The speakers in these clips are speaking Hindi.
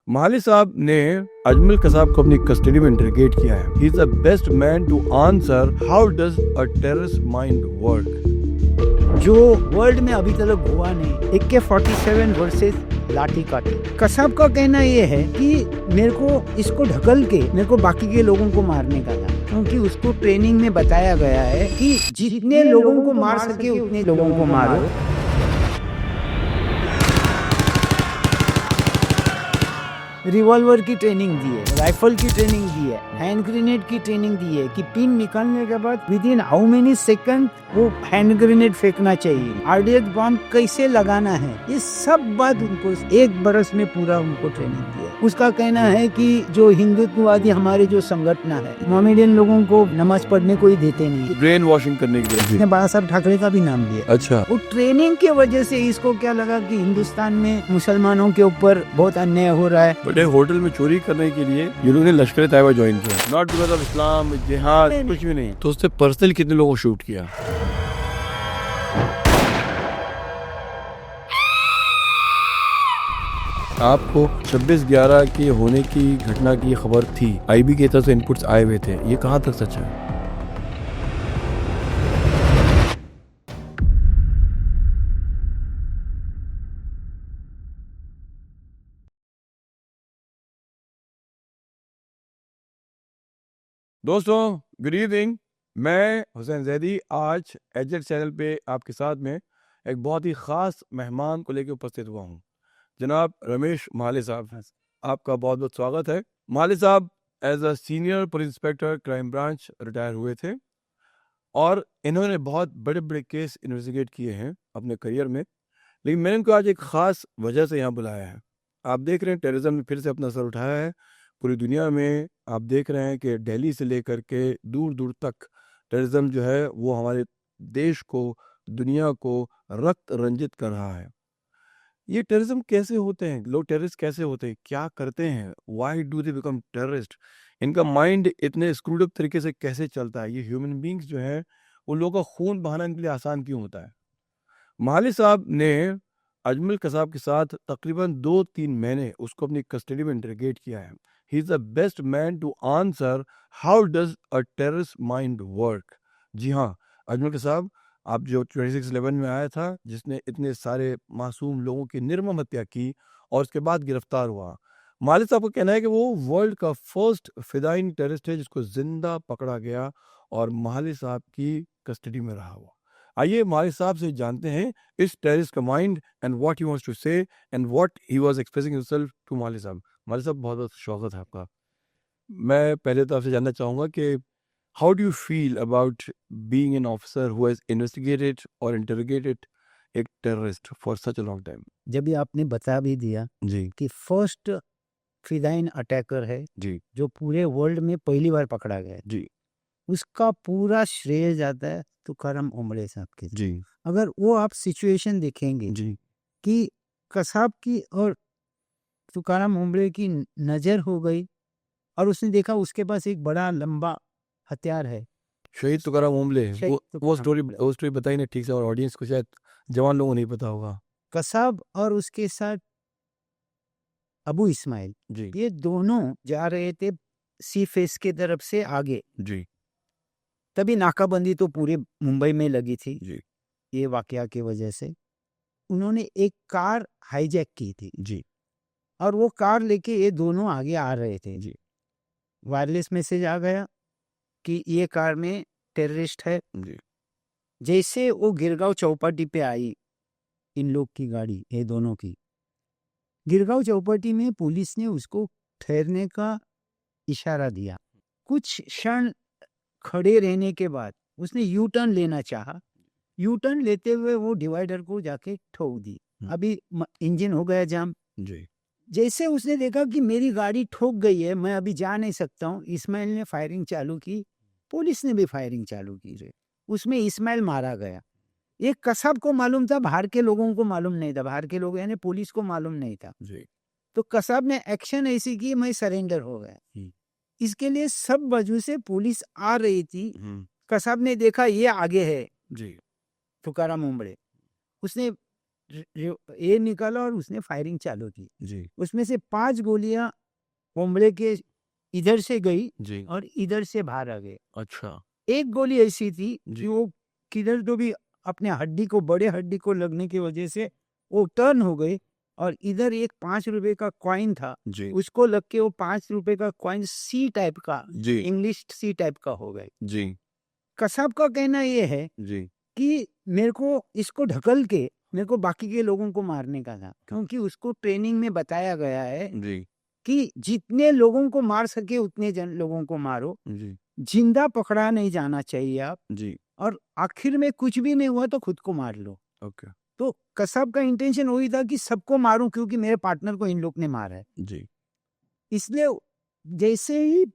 माली साहब ने अजमल कसाब को अपनी कस्टडी में इंटरोगेट किया है। He is the best man to answer how does a terrorist mind work. जो वर्ल्ड में अभी तक हुआ नहीं। AK-47 वर्सेस लाठी काठी। कसाब का कहना ये है कि मेरे को इसको ढकल के मेरे को बाकी के लोगों को मारने का था, क्योंकि उसको ट्रेनिंग में बताया गया है कि जितने लोगों को मार सके उतने लोगों को मारो। रिवॉल्वर की ट्रेनिंग दी है, राइफल की ट्रेनिंग दी है, हैंड ग्रेनेड की ट्रेनिंग दी है कि पिन निकालने के बाद with in how many second वो हैंड ग्रेनेड फेंकना चाहिए, RDX बॉम्ब कैसे लगाना है, ये सब बात उनको 1 बरस में पूरा उनको ट्रेनिंग दी है। उसका कहना है कि जो हिंदुत्ववादी हमारे जो संगठन है, मोमेडियन लोगों को नमाज पढ़ने को ही देते नहीं, ब्रेन वॉशिंग करने के लिए बाला साहब ठाकरे का भी नाम लिया। अच्छा, वो ट्रेनिंग की वजह से इसको क्या लगा कि हिंदुस्तान में मुसलमानों के ऊपर बहुत अन्याय हो रहा है। बड़े होटल में चोरी करने के लिए ये लोग ने लश्कर तैयबा ज्वाइन किया। नॉट बिकॉज ऑफ इस्लाम, जिहाद, कुछ भी नहीं। तो उसने पर्सनल कितने लोगों को शूट किया? आपको 26/11 की होने की घटना की खबर थी, IB की तरफ से इनपुट्स आए हुए थे, ये कहाँ तक सच है? दोस्तों गुड इवनिंग, मैं हुसैन जैदी आज एजेड चैनल पे आपके साथ में एक बहुत ही ख़ास मेहमान को लेकर उपस्थित हुआ हूँ। जनाब रमेश माली साहब, आपका बहुत बहुत स्वागत है। माली साहब as a senior police inspector crime branch retire हुए थे और इन्होंने बहुत बड़े बड़े केस इन्वेस्टिगेट किए हैं अपने करियर में, लेकिन मैंने इनको आज एक ख़ास वजह से यहाँ बुलाया है। आप देख रहे हैं टेररिज्म ने फिर से अपना सर उठाया है पूरी दुनिया में। आप देख रहे हैं कि दिल्ली से लेकर के दूर दूर तक टेररिज्म जो है वो हमारे देश को, दुनिया को रक्त रंजित कर रहा है। ये टेररिज्म कैसे होते हैं, लोग टेररिस्ट कैसे होते हैं, क्या करते हैं, why do they become terrorist, इनका माइंड इतने स्क्रूड अप तरीके से कैसे चलता है, ये ह्यूमन बींग्स जो है उन लोगों का खून बहाना इनके लिए आसान क्यों होता है? माली साहब ने अजमल कसाब के साथ तकरीबन 2-3 महीने उसको अपनी कस्टडी में इंटरोगेट किया है। He is the best man to answer how does a terrorist mind work. जी हाँ, अजमल कसाब, आप जो 26/11 में आया था, जिसने इतने सारे मासूम लोगों की निर्मम हत्या की और उसके बाद गिरफ्तार हुआ। माली साहब का कहना है कि वो वर्ल्ड का फर्स्ट फिदाइन टेररिस्ट है जिसको जिंदा पकड़ा गया और माली साहब की कस्टडी में रहा हुआ। आइए माली साहब से जानते हैं इस टेररिस्ट का mind and what he wants to say and what he was expressing himself to Mali साहब। माली साहब, बहुत बहुत स्वागत है आपका। मैं पहले तो आपसे जानना चाहूँगा कि how do you feel about being an officer who has investigated और इंटरोगेटेड एक terrorist for such a long time? जब ये आपने बता भी दिया जी कि फर्स्ट फिदाइन अटैकर है जी जो पूरे वर्ल्ड में पहली बार पकड़ा गया है, जी उसका पूरा श्रेय जाता है तुकाराम ओंबळे साहब के। जी अगर वो आप सिचुएशन देखेंगे जी कि कसाब की और तुकाराम ओंबळे की नज़र हो गई और उसने देखा उसके पास एक बड़ा लंबा हथियार है। शहीद तुकाराम ओंबले, शहीद वो तुकाराम ओंबळे। स्टोरी बताइए ना ठीक से, और ऑडियंस को शायद जवान लोगों को नहीं पता होगा। कसाब और उसके साथ अबू इस्माइल, जी ये दोनों जा रहे थे सी फेस के तरफ से आगे। जी तभी नाकाबंदी तो पूरे मुंबई में लगी थी। जी ये वाकया की वजह से उन्होंने एक कार हाईजैक की थी जी और वो कार लेके ये दोनों आगे आ रहे थे। जी वायरलेस मैसेज आ गया कि ये कार में टेररिस्ट है। जी जैसे वो गिरगांव चौपाटी पे आई इन लोग की गाड़ी, ये दोनों की, गिरगांव चौपाटी में पुलिस ने उसको ठहरने का इशारा दिया। कुछ क्षण खड़े रहने के बाद उसने यू टर्न लेना चाहा। यू टर्न लेते हुए वो डिवाइडर को जाके ठोक दी। अभी इंजन हो गया जाम। जी जैसे उसने देखा कि मेरी गाड़ी ठोक गई है, मैं अभी जा नहीं सकता हूँ, इस्माइल ने फायरिंग चालू की, पुलिस ने भी फायरिंग चालू की रे। उसमें इस्माइल मारा गया। ये कसाब को मालूम था, बाहर के लोगों को मालूम नहीं था, बाहर के लोग यानी पुलिस को मालूम नहीं था। जी तो कसाब ने एक्शन ऐसी की, मैं सरेंडर हो गया। इसके लिए सब बाजू से पुलिस आ रही थी। कसाब ने देखा ये आगे है जी तुकाराम ओंबळे, उसने ये निकाला और उसने फायरिंग चालू की। जी उसमें से 5 गोलियां ओम्बले के इधर से गई जी और इधर से बाहर आ गए। अच्छा एक गोली ऐसी थी जी कि वो किधर तो भी अपने हड्डी को, बड़े हड्डी को लगने की वजह से वो टर्न हो गई और इधर एक 5 रुपए का कॉइन था, जी उसको लग के वो 5 रुपए का कॉइन सी टाइप का, जी इंग्लिश सी टाइप का हो गए। जी कसाब का कहना ये है जी कि मेरे को इसको ढकल के मेरे को बाकी के लोगों को मारने का था, क्योंकि उसको ट्रेनिंग में बताया गया है जी कि जितने लोगों को मार सके उतने लोगों को मारो, जी जिंदा पकड़ा नहीं जाना चाहिए आप, जी और आखिर में कुछ भी नहीं हुआ तो खुद को मार लो। ओके तो कसाब का इंटेंशन वही था कि सबको मारूं, क्योंकि मेरे पार्टनर को इन लोग ने मारा है। जी इसलिए जैसे ही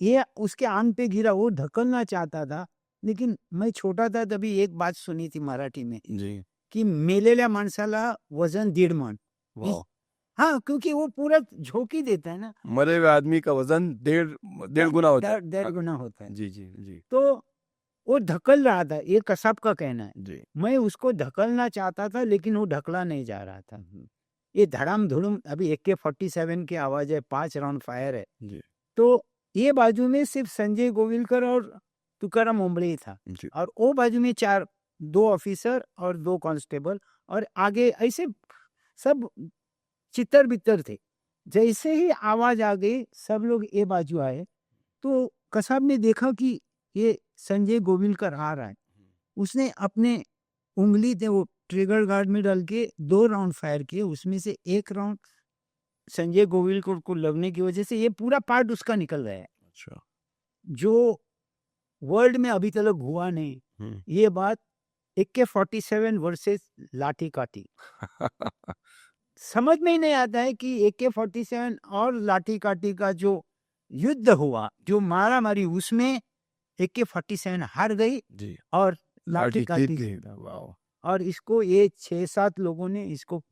ये उसके आन पे गिरा वो ढकलना चाहता था, लेकिन मैं छोटा था तभी एक बात सुनी थी मराठी में जी कि मेलेल्या माणसाला वजन 1.5 मन। वाह हाँ, क्योंकि वो पूरा झोंकी देता है ना, मरे हुए आदमी का वजन डेढ़ डेढ़ गुना होता है। 1.5 गुना होता है। जी जी जी तो वो ढकल रहा था, ये कसाब का कहना है। जी मैं उसको ढकलना चाहता था लेकिन वो ढकला नहीं जा रहा था। ये धड़ाम धुड़ुम, अभी AK-47 की आवाज है, 5 राउंड फायर है। जी तो ये बाजू में सिर्फ संजय गोविलकर और तुकाराम ओंबळे ही था, जी और वो बाजू में 2 ऑफिसर और 2 कांस्टेबल, और आगे ऐसे सब चित्तर बित्तर थे। जैसे ही आवाज आ गई सब लोग ये बाजू आए, तो कसाब ने देखा कि ये संजय गोविलकर आ रहा है। उसने अपने उंगली से वो ट्रिगर गार्ड में डाल के 2 राउंड फायर किए, उसमें से 1 राउंड संजय गोविलकर को लगने की वजह से ये पूरा पार्ट उसका निकल गया है, अच्छा जो वर्ल्ड में अभी तक हुआ नहीं। ये बात AK-47 वर्सेस लाठी काठी। समझ में ही नहीं आता है कि AK-47 और लाठी काठी का जो युद्ध हुआ, जो मारा मारी, उसमें AK-47 हार गई जी और लाठी लाठी काठी, जीत गई वाह और इसको ये 6-7 लोगों ने इसको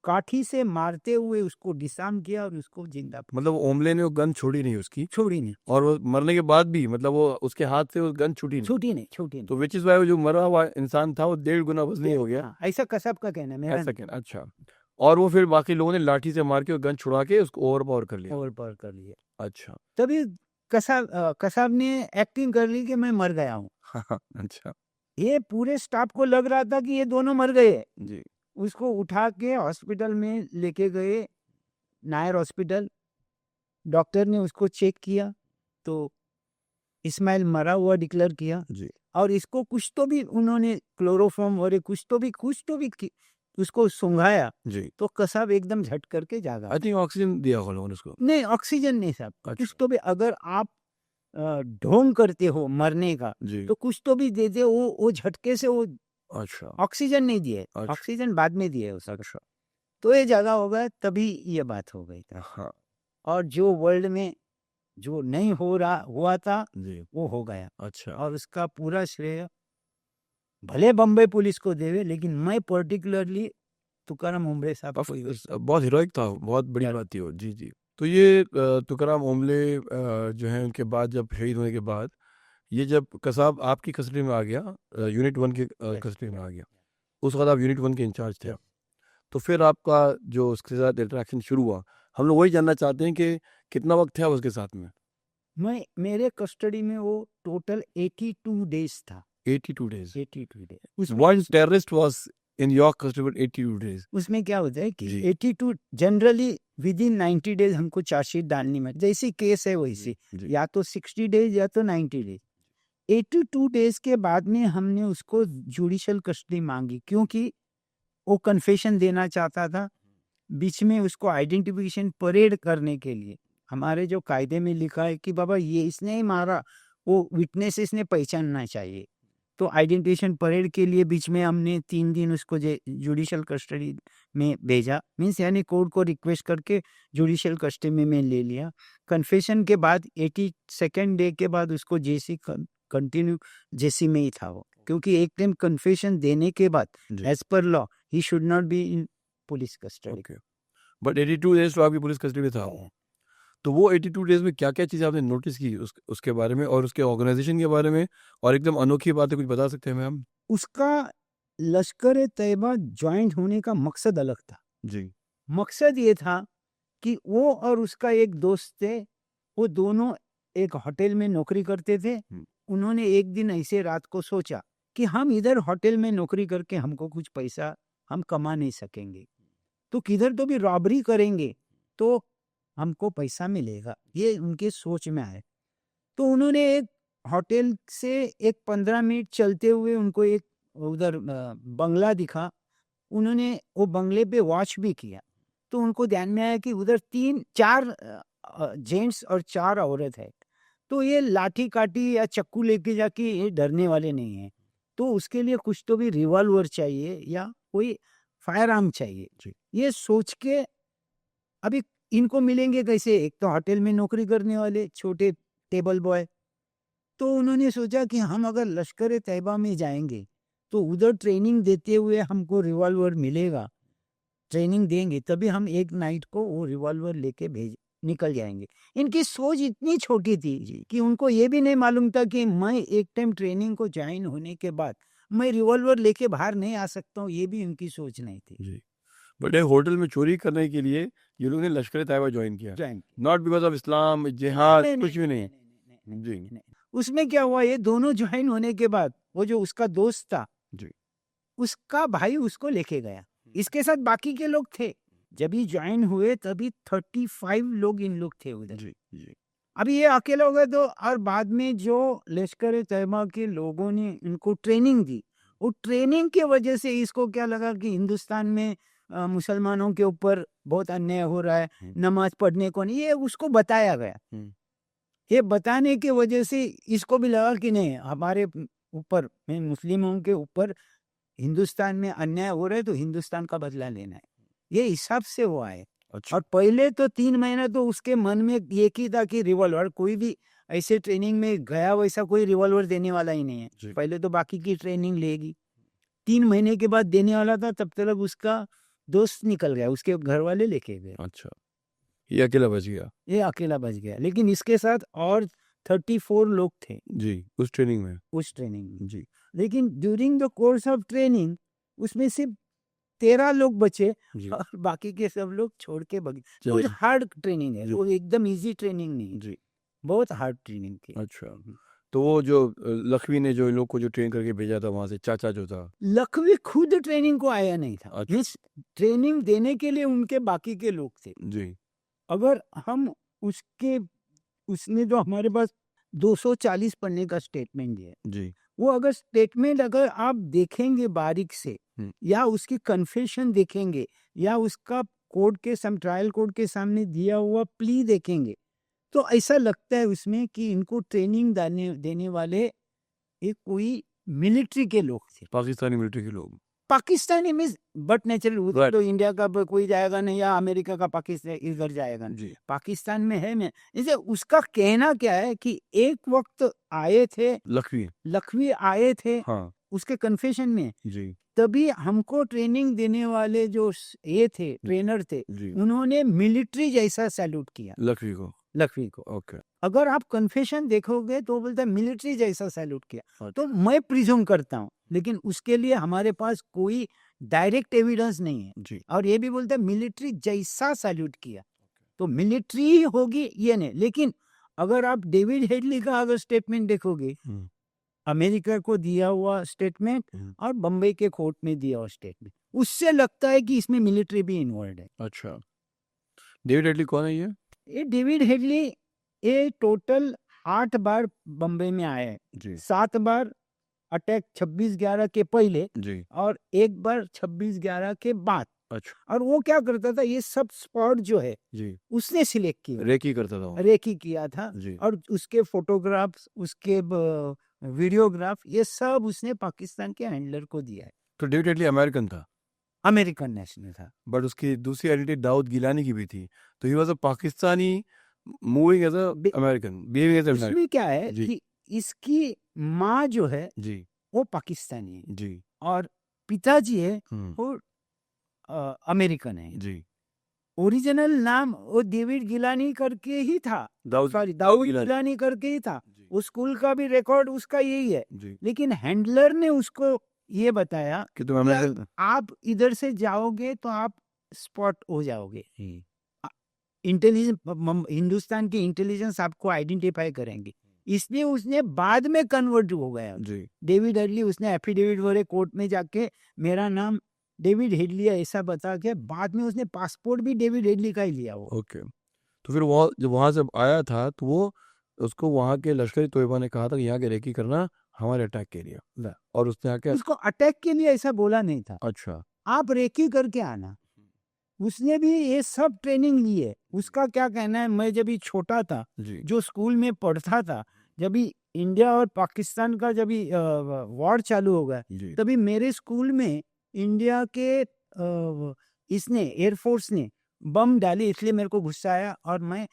काठी से मारते हुए उसको डिसआर्म किया और उसको जिंदा मतलब ओमले ने वो गन छोड़ी नहीं उसकी, छोड़ी नहीं, और वो मरने के बाद भी मतलब वो उसके हाथ से वो गन छूटी नहीं, छूटी नहीं। तो विच इज वाई वो जो मरा हुआ इंसान था वो 1.5 गुना वजनी हो गया। हाँ, ऐसा कसाब का कहना है, मेरा ऐसा क्या? अच्छा, और वो फिर बाकी लोगों ने लाठी से मार के वो गन छुड़ा के उसको ओवर पावर कर लिया। ओवर पावर कर लिया। अच्छा तभी कसाब ने एक्टिंग कर ली कि मैं मर गया हूँ। अच्छा ये पूरे स्टाफ को लग रहा था कि ये दोनों मर गए। जी उसको उठा के हॉस्पिटल में लेके गए, नायर हॉस्पिटल। डॉक्टर ने उसको चेक किया तो इस्माइल मरा हुआ डिक्लेयर किया, जी और इसको कुछ तो भी उन्होंने क्लोरोफॉर्म और कुछ तो भी उसको सूंघाया, जी तो कसाब एकदम झट करके जागा। आई थिंक ऑक्सीजन दिया होगा लोगों ने उसको। नहीं, ऑक्सीजन नहीं साहब, अच्छा। कुछ तो भी, अगर आप ढोंग करते हो मरने का जी तो कुछ तो भी दे दे, वो झटके से वो अच्छा ऑक्सीजन नहीं दिए, अच्छा। ऑक्सीजन बाद में दिए उसको। अच्छा तो ये जगह हो गया, तभी ये बात हो गई था। हाँ और जो वर्ल्ड में जो नहीं हुआ था जी वो हो गया, अच्छा और उसका पूरा श्रेय भले बम्बई पुलिस को देवे, लेकिन मैं पर्टिकुलरली तुकाराम ओंबळे साहब को ही। बहुत हीरोइक था, बहुत बड़ी यार। बात थी वो। जी जी। तो ये तुकाराम ओमले जो है उनके बाद जब शहीद होने के बाद ये जब कसाब आपकी कस्टडी में आ गया, यूनिट 1 की कस्टडी में आ गया, उस वक्त आप यूनिट 1 के इंचार्ज थे। तो फिर आपका जो उसके साथ इंटरेक्शन शुरू हुआ, हम लोग वही जानना चाहते हैं कि कितना वक्त था उसके साथ में। मेरे कस्टडी में वो टोटल 82 डेज था। 82 days. 82 days. One terrorist was in your custody for 82 days. उसमें क्या होता है कि जी। 82 जनरली विद इन 90 डेज हमको चार्जशीट डालनी में, जैसी केस है वैसी, जी या तो 60 डेज या तो 90 डेज। 82 डेज के बाद में हमने उसको जुडिशियल कस्टडी मांगी, क्योंकि वो कन्फेशन देना चाहता था। बीच में उसको आइडेंटिफिकेशन परेड करने के लिए हमारे जो कायदे में लिखा है कि बाबा ये इसने ही मारा, वो विटनेसेस ने पहचानना चाहिए। तो आइडेंटिफिकेशन परेड के लिए बीच में हमने 3 दिन उसको जुडिशियल कस्टडी में भेजा, मीन्स यानी कोर्ट को रिक्वेस्ट करके जुडिशियल कस्टडी में ले लिया। कन्फेशन के बाद 82nd डे के बाद उसको जेसी कंटिन्यू जेसी में ही था वो, क्योंकि एक टाइम कन्फेशन देने के बाद जी। As per law he should not be in police custody. Okay, but 82 days तो आपकी पुलिस कस्टडी में था। तो वो 82 डेज में क्या क्या चीज़ें आपने नोटिस की उसके बारे में और उसके ऑर्गेनाइजेशन के बारे में, और एकदम अनोखी बातें कुछ बता सकते हैं मैम? उसका लश्कर तैयबा ज्वाइंट होने का मकसद अलग था। जी मकसद ये था कि वो और उसका एक दोस्त थे, वो दोनों एक होटल में नौकरी करते थे। उन्होंने एक दिन ऐसे रात को सोचा कि हम इधर होटल में नौकरी करके हमको कुछ पैसा हम कमा नहीं सकेंगे, तो किधर तो भी रॉबरी करेंगे तो हमको पैसा मिलेगा, ये उनके सोच में आए। तो उन्होंने एक होटल से एक 15 मिनट चलते हुए उनको एक उधर बंगला दिखा। उन्होंने वो बंगले पे वॉच भी किया, तो उनको ध्यान में आया कि उधर 3-4 जेंट्स और 4 औरत है, तो ये लाठी काठी या चक्कू लेके जाके ये डरने वाले नहीं हैं, तो उसके लिए कुछ तो भी रिवॉल्वर चाहिए या कोई फायर आर्म चाहिए। ये सोच के अभी इनको मिलेंगे कैसे, एक तो होटल में नौकरी करने वाले छोटे टेबल बॉय, तो उन्होंने सोचा कि हम अगर लश्कर तैयबा में जाएंगे तो उधर ट्रेनिंग देते हुए हमको रिवॉल्वर मिलेगा, ट्रेनिंग देंगे तभी हम एक नाइट को वो रिवॉल्वर लेके निकल जाएंगे। इनकी सोच इतनी छोटी थी कि उनको ये भी नहीं मालूम था कि मैं एक टाइम ट्रेनिंग को ज्वाइन होने के बाद मैं रिवॉल्वर लेके बाहर नहीं आ सकता हूँ, ये भी उनकी सोच नहीं थी। जी बट एक होटल में चोरी करने के लिए ये लोग ने लश्कर तैयबा ज्वाइन किया, नॉट बिकॉज ऑफ इस्लाम जिहाद, कुछ भी नहीं। जी उसमें क्या हुआ, ये दोनों ज्वाइन होने के बाद वो जो उसका दोस्त था जी उसका भाई उसको लेके गया, इसके साथ बाकी के लोग थे। जब ही ज्वाइन हुए तभी 35 लोग इन लोग थे उधर। जी जी अभी ये अकेले हो गए तो, और बाद में जो लश्कर तैयबा के लोगों ने इनको ट्रेनिंग दी, वो ट्रेनिंग की वजह से इसको क्या लगा कि हिंदुस्तान में मुसलमानों के ऊपर बहुत अन्याय हो रहा है, नमाज पढ़ने को नहीं, ये उसको बताया गया। ये बताने की वजह से इसको भी लगा कि नहीं, हमारे ऊपर मुस्लिमों के ऊपर हिंदुस्तान में अन्याय हो रहा है तो हिंदुस्तान का बदला लेना है, ये हिसाब से हुआ है। अच्छा और पहले तो 3 महीना तो उसके मन में एक ही था कि रिवॉल्वर, कोई भी ऐसे ट्रेनिंग में गया वैसा कोई रिवॉल्वर देने वाला ही नहीं है, पहले तो बाकी की ट्रेनिंग लेगी। 3 महीने के बाद देने वाला था, तब तक उसका दोस्त निकल गया, उसके घर वाले लेके गए। अच्छा ये अकेला बच गया, ये अकेला बच गया, लेकिन इसके साथ और 34 लोग थे जी उस ट्रेनिंग में। उस ट्रेनिंग में। जी लेकिन during the course of training उसमें सिर्फ 13 लोग बचे जी और बाकी के सब लोग छोड़ के भागे। चलो। बहुत हार्ड ट्रेनिंग है, जी। वो एकदम इजी ट्रेनिंग नहीं है, जी बहुत हार्ड ट्रेनिंग थी। अच्छा तो वो जो लखवी ने जो इन लोग को जो ट्रेन करके भेजा था वहां से, चाचा जो था, लखवी खुद ट्रेनिंग को आया नहीं था, अच्छा। इस ट्रेनिंग देने के लिए उनके बाकी के लोग थे। जी अगर हम उसने जो हमारे पास 240 पन्ने का स्टेटमेंट दिया, जी वो अगर स्टेटमेंट अगर आप देखेंगे बारीक से, या उसकी कन्फेशन देखेंगे, या उसका कोर्ट के ट्रायल कोर्ट के सामने दिया हुआ प्ली देखेंगे, तो ऐसा लगता है उसमें कि इनको ट्रेनिंग देने वाले एक कोई मिलिट्री के लोग थे, पाकिस्तानी मिलिट्री के लोग। Pakistani means but natural, Right. तो इंडिया का कोई जाएगा नहीं, या अमेरिका का पाकिस्तान इधर जाएगा नहीं, जी पाकिस्तान में है। मैं इसे उसका कहना क्या है कि एक वक्त आए थे लखवी आए थे, हाँ उसके कन्फेशन में, जी तभी हमको ट्रेनिंग देने वाले जो ये थे ट्रेनर थे, जी उन्होंने मिलिट्री जैसा सैल्यूट किया लखवी को। ओके अगर आप कन्फेशन देखोगे तो बोलता है मिलिट्री जैसा सैल्यूट किया। अच्छा। तो मैं प्रिज्यूम करता हूँ, लेकिन उसके लिए हमारे पास कोई डायरेक्ट एविडेंस नहीं है, जी और ये भी बोलते हैं मिलिट्री जैसा सैल्यूट किया, तो मिलिट्री ही होगी ये नहीं। लेकिन अगर आप डेविड हेडली का अगर स्टेटमेंट देखोगे, अमेरिका को दिया हुआ स्टेटमेंट और बम्बई के कोर्ट में दिया हुआ स्टेटमेंट, उससे लगता है कि इसमें मिलिट्री भी इन्वॉल्व है। अच्छा डेविड हेडली कौन है ये डेविड हेडली ये टोटल 8 बार बम्बई में आए हैं, जी 7 बार अटैक 26/11 के पहले जी और 1 बार 26/11 के बाद। अच्छा और वो क्या करता था, ये सब स्पॉट जो है जी उसने सिलेक्ट किया, रेकी करता था वो। रेकी किया था, जी और उसके फोटोग्राफ्स, उसके वीडियोग्राफ, ये सब उसने पाकिस्तान के हैंडलर को दिया है। तो डेविड हेडली अमेरिकन था, अमेरिकन नेशनल था, बट उसकी दूसरी आइडेंटिटी दाऊद गिलानी की भी थी, तो he was a Pakistani moving as an American, behaving as an American. इसमें क्या है जी कि इसकी माँ जो है जी वो पाकिस्तानी है, जी और पिताजी है हम्म, वो अमेरिकन है। जी ओरिजिनल नाम वो डेविड गिलानी करके ही था, दाऊद दाऊद गिलानी करके ही था, जी उस स्कूल का भी रिकॉर्ड उसका यही है, जी लेकिन हैंडलर ने उसको ये बताया कि तुम्हें कि आप इधर से जाओगे तो आप स्पॉट हो जाओगे, इंटेलिजेंस, हिंदुस्तान की इंटेलिजेंस आपको आइडेंटिफाई करेंगे, इसलिए उसने बाद में कन्वर्ट हो गया। जी डेविड हेडली उसने एफिडेविट भरे कोर्ट में जाके मेरा नाम डेविड हेडली है ऐसा बता के, बाद में उसने पासपोर्ट भी डेविड हेडली का ही लिया वो। ओके। तो फिर वो जब वहाँ से आया था तो वो उसको वहाँ के लश्कर तोयबा ने कहा था कि यहाँ के रेकी करना हमारे अटैक के लिए, और उसने आके उसको अटैक के लिए ऐसा बोला नहीं था, अच्छा आप रेकी करके आना। उसने भी ये सब ट्रेनिंग ली है। उसका क्या कहना है, मैं जब भी छोटा था, जी जो स्कूल में पढ़ता था, जब भी इंडिया और पाकिस्तान का जब भी वॉर चालू हो गया, जी तभी मेरे स्कूल में इंडिया के इसने एयरफोर्स ने बम डाली, इसलिए मेरे को गुस्सा आया और मैं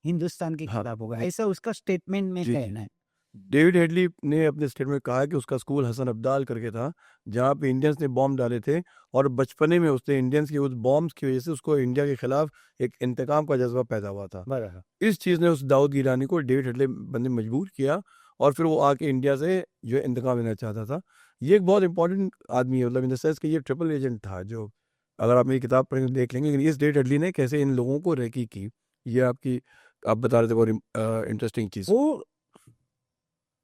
हिंदुस्तान के हाँ। खिलाफ हो गया, ऐसा उसका स्टेटमेंट में जी, जी। कहना है। डेविड हेडली ने अपने स्टेटमेंट में कहा कि उसका स्कूल हसन अब्दाल करके था जहाँ पे इंडियंस ने बॉम्ब डाले थे, और बचपने में उसने इंडियंस के उस बॉम्ब्स की वजह से उसको इंडिया के खिलाफ एक इंतकाम का जज्बा पैदा हुआ था। बराबर। इस चीज़ ने उस दाऊद गिलानी को डेविड हेडली बंदे मजबूर किया, और फिर वो आके इंडिया से जो है इंतकाम लेना चाहता था। ये एक बहुत इंपॉर्टेंट आदमी है, मतलब इन द सेंस कि ये ट्रिपल एजेंट था, जो अगर आप मेरी किताब पढ़ेंगे देख लेंगे कि इस डेविड हेडली ने कैसे इन लोगों को रेकी की। ये आपकी आप बता रहे थे बहुत इंटरेस्टिंग चीज़। वो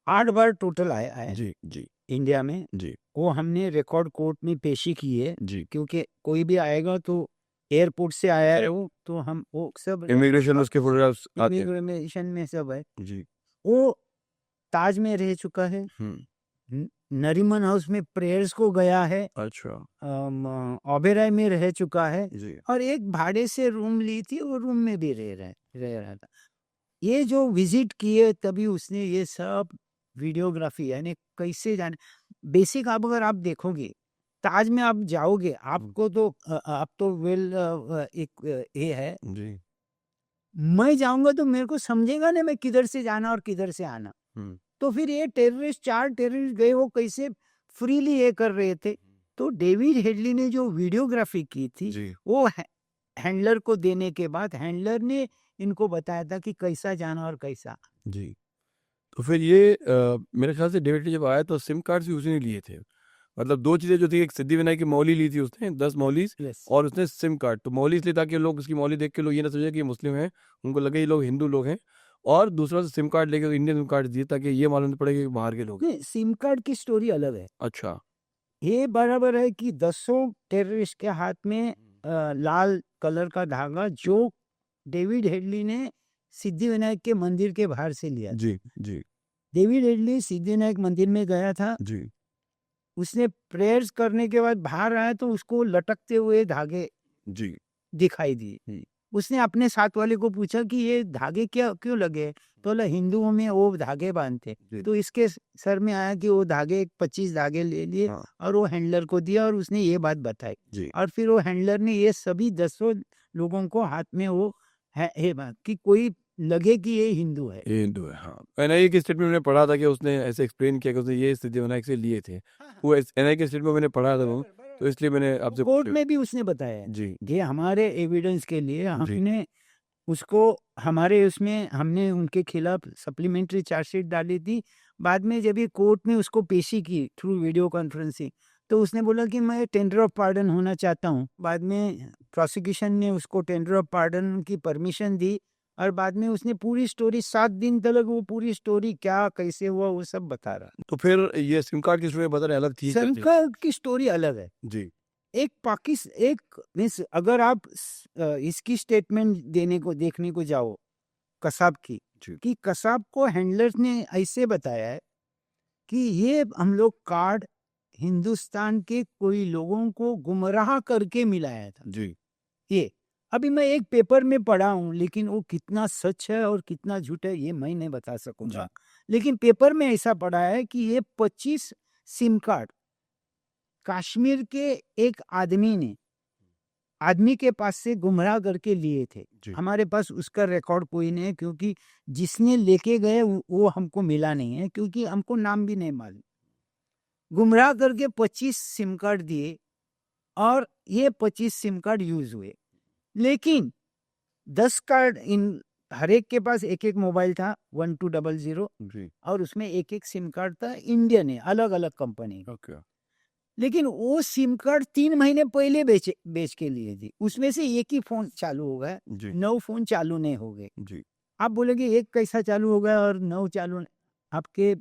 8 बार टोटल आया है जी जी इंडिया में। जी वो हमने रिकॉर्ड कोर्ट में पेशी की है, जी क्योंकि कोई भी आएगा तो एयरपोर्ट से आया है वो, तो हम वो सब इमिग्रेशन उसके फोटोग्राफ्स आते हैं। इमिग्रेशन में सब है। जी वो ताज में रह चुका है, नरीमन हाउस में प्रेयर्स को गया है, अच्छा ओबेराय में रह चुका है, जी और एक भाड़े से रूम ली थी, वो रूम में भी रह रहा था। ये जो विजिट किए तभी उसने ये सब वीडियोग्राफी, यानी कैसे जाने, बेसिक आप अगर आप देखोगे ताज में आप जाओगे, आपको तो आप तो वेल एक ये है, जी मैं जाऊंगा तो मेरे को समझेगा ना मैं किधर से जाना और किधर से आना। तो फिर ये टेररिस्ट 4 टेररिस्ट गए, वो कैसे फ्रीली ये कर रहे थे। तो डेविड हेडली ने जो वीडियोग्राफी की थी, जी वो हैंडलर को देने के बाद हैंडलर ने इनको बताया था कि कैसा जाना और कैसा। जी। तो फिर ये मेरे ख्याल से डेविड जब आया तो सिम कार्ड्स भी उसने लिए थे। मतलब 2 चीज़ें जो थी, एक सिद्धिविनायक की मौली ली थी उसने 10 मौलीज़, यस, और उसने सिम कार्ड। तो मौली इसलिए ताकि लोग उसकी मौली देख के लोग ये ना समझे कि ये मुस्लिम हैं, उनको लगे ये लोग हिंदू लोग हैं, और दूसरा सिम कार्ड लेके इंडियन सिम कार्ड दिए ताकि ये मालूम नहीं पड़े कि बाहर के लोग हैं। नहीं, सिम कार्ड की स्टोरी अलग है। अच्छा ये बराबर है कि 10 टेररिस्ट के हाथ में लाल कलर का धागा, जो डेविड हेडली ने सिद्धिविनायक के मंदिर के बाहर से लिया। जी जी डेविड हेडली सिद्धिविनायक मंदिर में गया था, जी उसने प्रेयर्स करने के बाद बाहर आया तो उसको लटकते हुए धागे जी दिखाई दिए। उसने अपने साथ वाले को पूछा कि ये धागे क्या क्यों लगे, तो बोला हिंदुओं में वो धागे बांधते। जी। तो इसके सर में आया कि वो धागे 25 धागे ले लिए, हाँ और वो हैंडलर को दिया, और उसने ये बात बताई, जी और फिर वो हैंडलर ने ये सभी 10 लोगों को हाथ में वो है ये बात कि कोई लगे कि ये हिंदू है। ये हिंदू है, हाँ। एनआईए के स्टेटमेंट में पढ़ा था कि उसने ऐसे एक्सप्लेन किया कि उसने ये सिद्धिविनायक से लिए थे। वो एनआईए के स्टेटमेंट में मैंने पढ़ा था वो, तो इसलिए मैंने आपसे कोर्ट पूछा। में भी उसने बताया है जी कि हमारे एविडेंस के लिए जी हमने उसको, हमारे उसमें हमने उनके खिलाफ सप्लीमेंट्री चार्जशीट डाली थी। बाद में जब ये कोर्ट में उसको पेशी की थ्रू वीडियो कॉन्फ्रेंसिंग, तो उसने बोला कि मैं टेंडर ऑफ पार्डन होना चाहता हूँ। बाद में प्रोसिक्यूशन ने उसको टेंडर ऑफ पार्डन की परमिशन दी, और बाद में उसने पूरी स्टोरी 7 दिन तक वो पूरी स्टोरी क्या कैसे हुआ वो सब बता रहा। तो फिर ये सिम कार्ड की स्टोरी बता रहे अलग थी क्या थी? सरकार की स्टोरी अलग है। जी एक मीन्स अगर आप इसकी स्टेटमेंट देने को देखने को जाओ कसाब की, जी कि कसाब को हैंडलर्स ने ऐसे बताया है कि ये हम लोग कार्ड हिंदुस्तान के कोई लोगों को गुमराह करके मिलाया था। जी ये अभी मैं एक पेपर में पढ़ा हूँ, लेकिन वो कितना सच है और कितना झूठ है ये मैं नहीं बता सकूंगा, लेकिन पेपर में ऐसा पढ़ा है कि ये 25 सिम कार्ड कश्मीर के एक आदमी के पास से गुमराह करके लिए थे। जी हमारे पास उसका रिकॉर्ड कोई नहीं है, क्योंकि जिसने लेके गए वो हमको मिला नहीं है, क्योंकि हमको नाम भी नहीं मालूम। गुमराह करके 25 सिम कार्ड दिए, और ये 25 सिम कार्ड यूज हुए, लेकिन 10 कार्ड इन हर एक के पास एक एक मोबाइल था 1200, जी और उसमें एक एक सिम कार्ड था इंडियन है, अलग अलग कंपनी। ओके लेकिन वो सिम कार्ड 3 महीने पहले बेच के लिए थी, उसमें से एक ही फोन चालू हो गया, जी 9 फोन चालू नहीं हो गए। जी आप बोलेंगे एक कैसा चालू हो गया और 9 चालू नहीं? आपके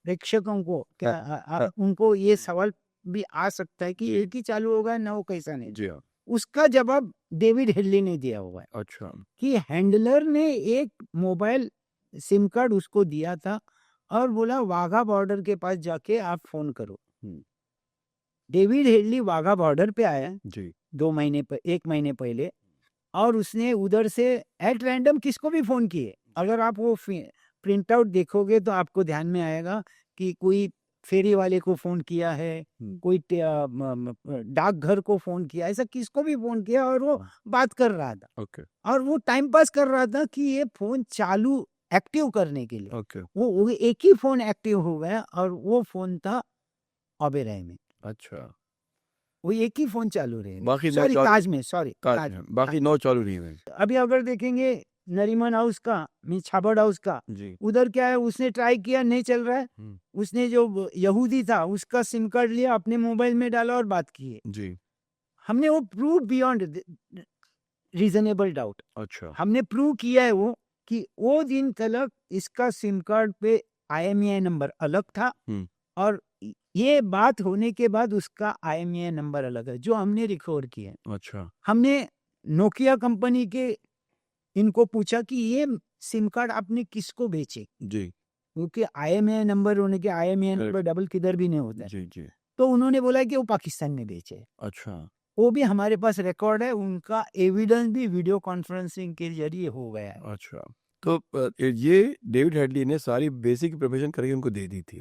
प्रेक्षकों को क्या उनको ये सवाल भी आ सकता है कि एक ही चालू हो गया, 9 कैसा नहीं? जी हाँ उसका जवाब डेविड हेडली ने दिया हुआ है अच्छा कि हैंडलर ने एक मोबाइल सिम कार्ड उसको दिया था और बोला वाघा बॉर्डर के पास जाके आप फोन करो। डेविड हेडली वाघा बॉर्डर पे आया जी 1 महीने पहले और उसने उधर से एट रैंडम किसको भी फोन किए। अगर आप वो प्रिंट आउट देखोगे तो आपको ध्यान में आएगा कि कोई फेरी वाले को फोन किया है, कोई डाकघर को फोन किया, ऐसा किसको भी फोन किया और वो बात कर रहा था ओके और वो टाइम पास कर रहा था कि ये फोन चालू एक्टिव करने के लिए। ओके वो एक ही फोन एक्टिव हो गया और वो फोन था ओबेरॉय में, अच्छा वो एक ही फोन चालू रहे। बाकी सॉरी ताज में, सॉरी ताज में बाकी 9 चालू नहीं हुए अभी अगर देखेंगे नरीमन हाउस का, छाबड़ हाउस का, जी उधर क्या है, उसने ट्राई किया नहीं चल रहा है, उसने जो यहूदी था उसका सिम कार्ड लिया, अपने मोबाइल में डाला और बात की है। जी हमने वो प्रूव बियॉन्ड रीजनेबल डाउट, अच्छा हमने प्रूव किया है वो कि वो दिन तक इसका सिम कार्ड पे IMEI नंबर अलग था और ये बात होने के बाद उसका IMEI नंबर अलग है जो हमने रिकॉर्ड किया है। अच्छा हमने नोकिया कंपनी के इनको पूछा कि ये सिम कार्ड आपने किसको बेचे, जी क्योंकि IMEI नंबर होने के IMEI नंबर डबल किधर भी नहीं होता है। जी जी तो उन्होंने बोला कि वो पाकिस्तान में बेचे। अच्छा वो भी हमारे पास रिकॉर्ड है, उनका एविडेंस भी वीडियो कॉन्फ्रेंसिंग के जरिए हो गया है। अच्छा तो ये डेविड हेडली ने सारी बेसिक प्रिपरेशन करके उनको दे दी थी।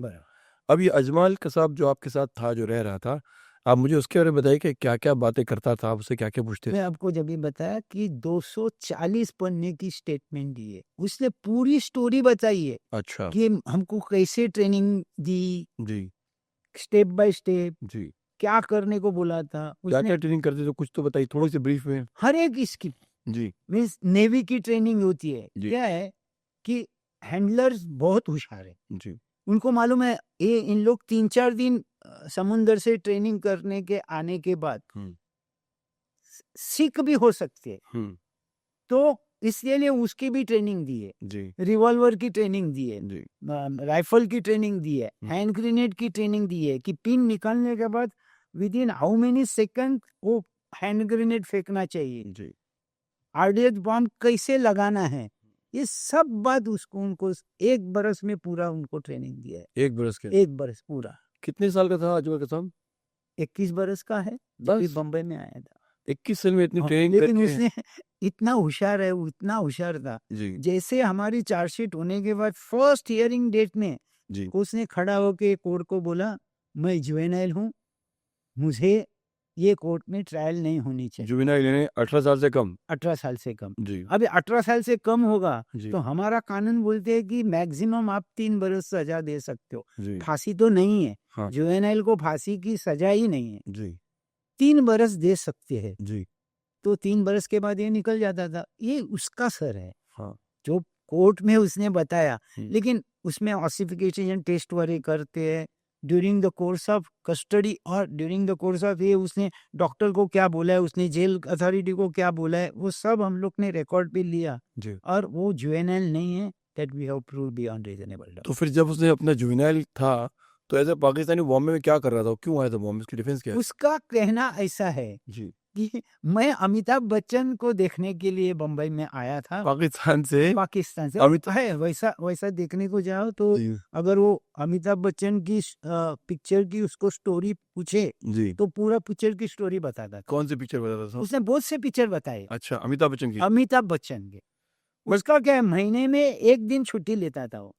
अब ये अजमल कसाब जो आपके साथ था, जो रह रहा था, आप मुझे उसके बारे में बताइए कि क्या क्या बातें करता था, आप उससे क्या क्या पूछते थे? मैं आपको जब भी बताया कि 240 पन्ने की स्टेटमेंट दी है, उसने पूरी स्टोरी बताई है अच्छा कि हमको कैसे ट्रेनिंग दी, जी स्टेप बाय स्टेप जी क्या करने को बोला था क्या उसने। क्या ट्रेनिंग करते थे, कुछ तो बताइए थोड़ी सी ब्रीफ में। हर एक इसकी जी मीन्स नेवी की ट्रेनिंग होती है। जी। क्या है कि हैंडलर्स बहुत होशियार है, जी उनको मालूम है ये इन लोग 3-4 दिन समुंदर से ट्रेनिंग करने के आने के बाद सीख भी हो सकते हैं, तो इसलिए उसकी भी ट्रेनिंग दी है, जी रिवॉल्वर की ट्रेनिंग दी है, जी राइफल की ट्रेनिंग दी है, हैंड ग्रेनेड की ट्रेनिंग दी है कि पिन निकालने के बाद with in how many second वो हैंड ग्रेनेड फेंकना चाहिए, जी आरडीएक्स बॉम्ब कैसे लगाना है, ये सब बात उसको उनको 1 बरस में पूरा उनको ट्रेनिंग दिया है। 1 बरस के 1 बरस पूरा। कितने साल का था अजमल कसाब? 21 बरस का है, जब भी बस बम्बई में आया था। 21 साल में इतनी हाँ, ट्रेनिंग लेकिन करके? उसने इतना होशियार है, वो इतना होशियार था, जी जैसे हमारी चार्जशीट होने के बाद फर्स्ट हियरिंग डेट में जी उसने खड़ा होके कोर्ट को बोला मैं जुवेनाइल हूँ, मुझे ये कोर्ट में ट्रायल नहीं होनी चाहिए। जुवेनाइल यानी 18 साल से कम? 18 साल से कम। जी अभी 18 साल से कम होगा जी तो हमारा कानून बोलते हैं कि मैक्सिमम आप 3 बरस सजा दे सकते हो, जी फांसी तो नहीं है, हाँ जुवेनाइल को फांसी की सजा ही नहीं है, जी 3 बरस दे सकते हैं। जी तो 3 बरस के बाद ये निकल जाता था। ये उसका सर है हाँ जो कोर्ट में उसने बताया, हम्म। लेकिन उसमें ऑसिफिकेशन टेस्ट वाले करते हैं during the course of custody और ड्यूरिंग द कोर्स ऑफ ये उसने डॉक्टर को क्या बोला है, उसने जेल अथॉरिटी को क्या बोला है, वो सब हम लोग ने रिकॉर्ड पे लिया जी और वो जुवेनाइल नहीं है, that we have proved beyond reasonable doubt. तो फिर जब उसने अपना जुवेनाइल था तो ऐसे पाकिस्तानी बॉम्बे में क्या कर रहा था, क्यों आया था बॉम्बे, उसकी डिफेंस क्या है? उसका कहना ऐसा है जी कि मैं अमिताभ बच्चन को देखने के लिए बम्बई में आया था पाकिस्तान से पाकिस्तान से। अमिताभ है वैसा वैसा देखने को जाओ तो जी अगर वो अमिताभ बच्चन की पिक्चर की उसको स्टोरी पूछे जी तो पूरा पिक्चर की स्टोरी बताता था। कौन सी पिक्चर बताता था? उसने बहुत से पिक्चर बताए अच्छा अमिताभ बच्चन की? अमिताभ बच्चन के। उसका क्या है, महीने में 1 दिन छुट्टी लेता था वो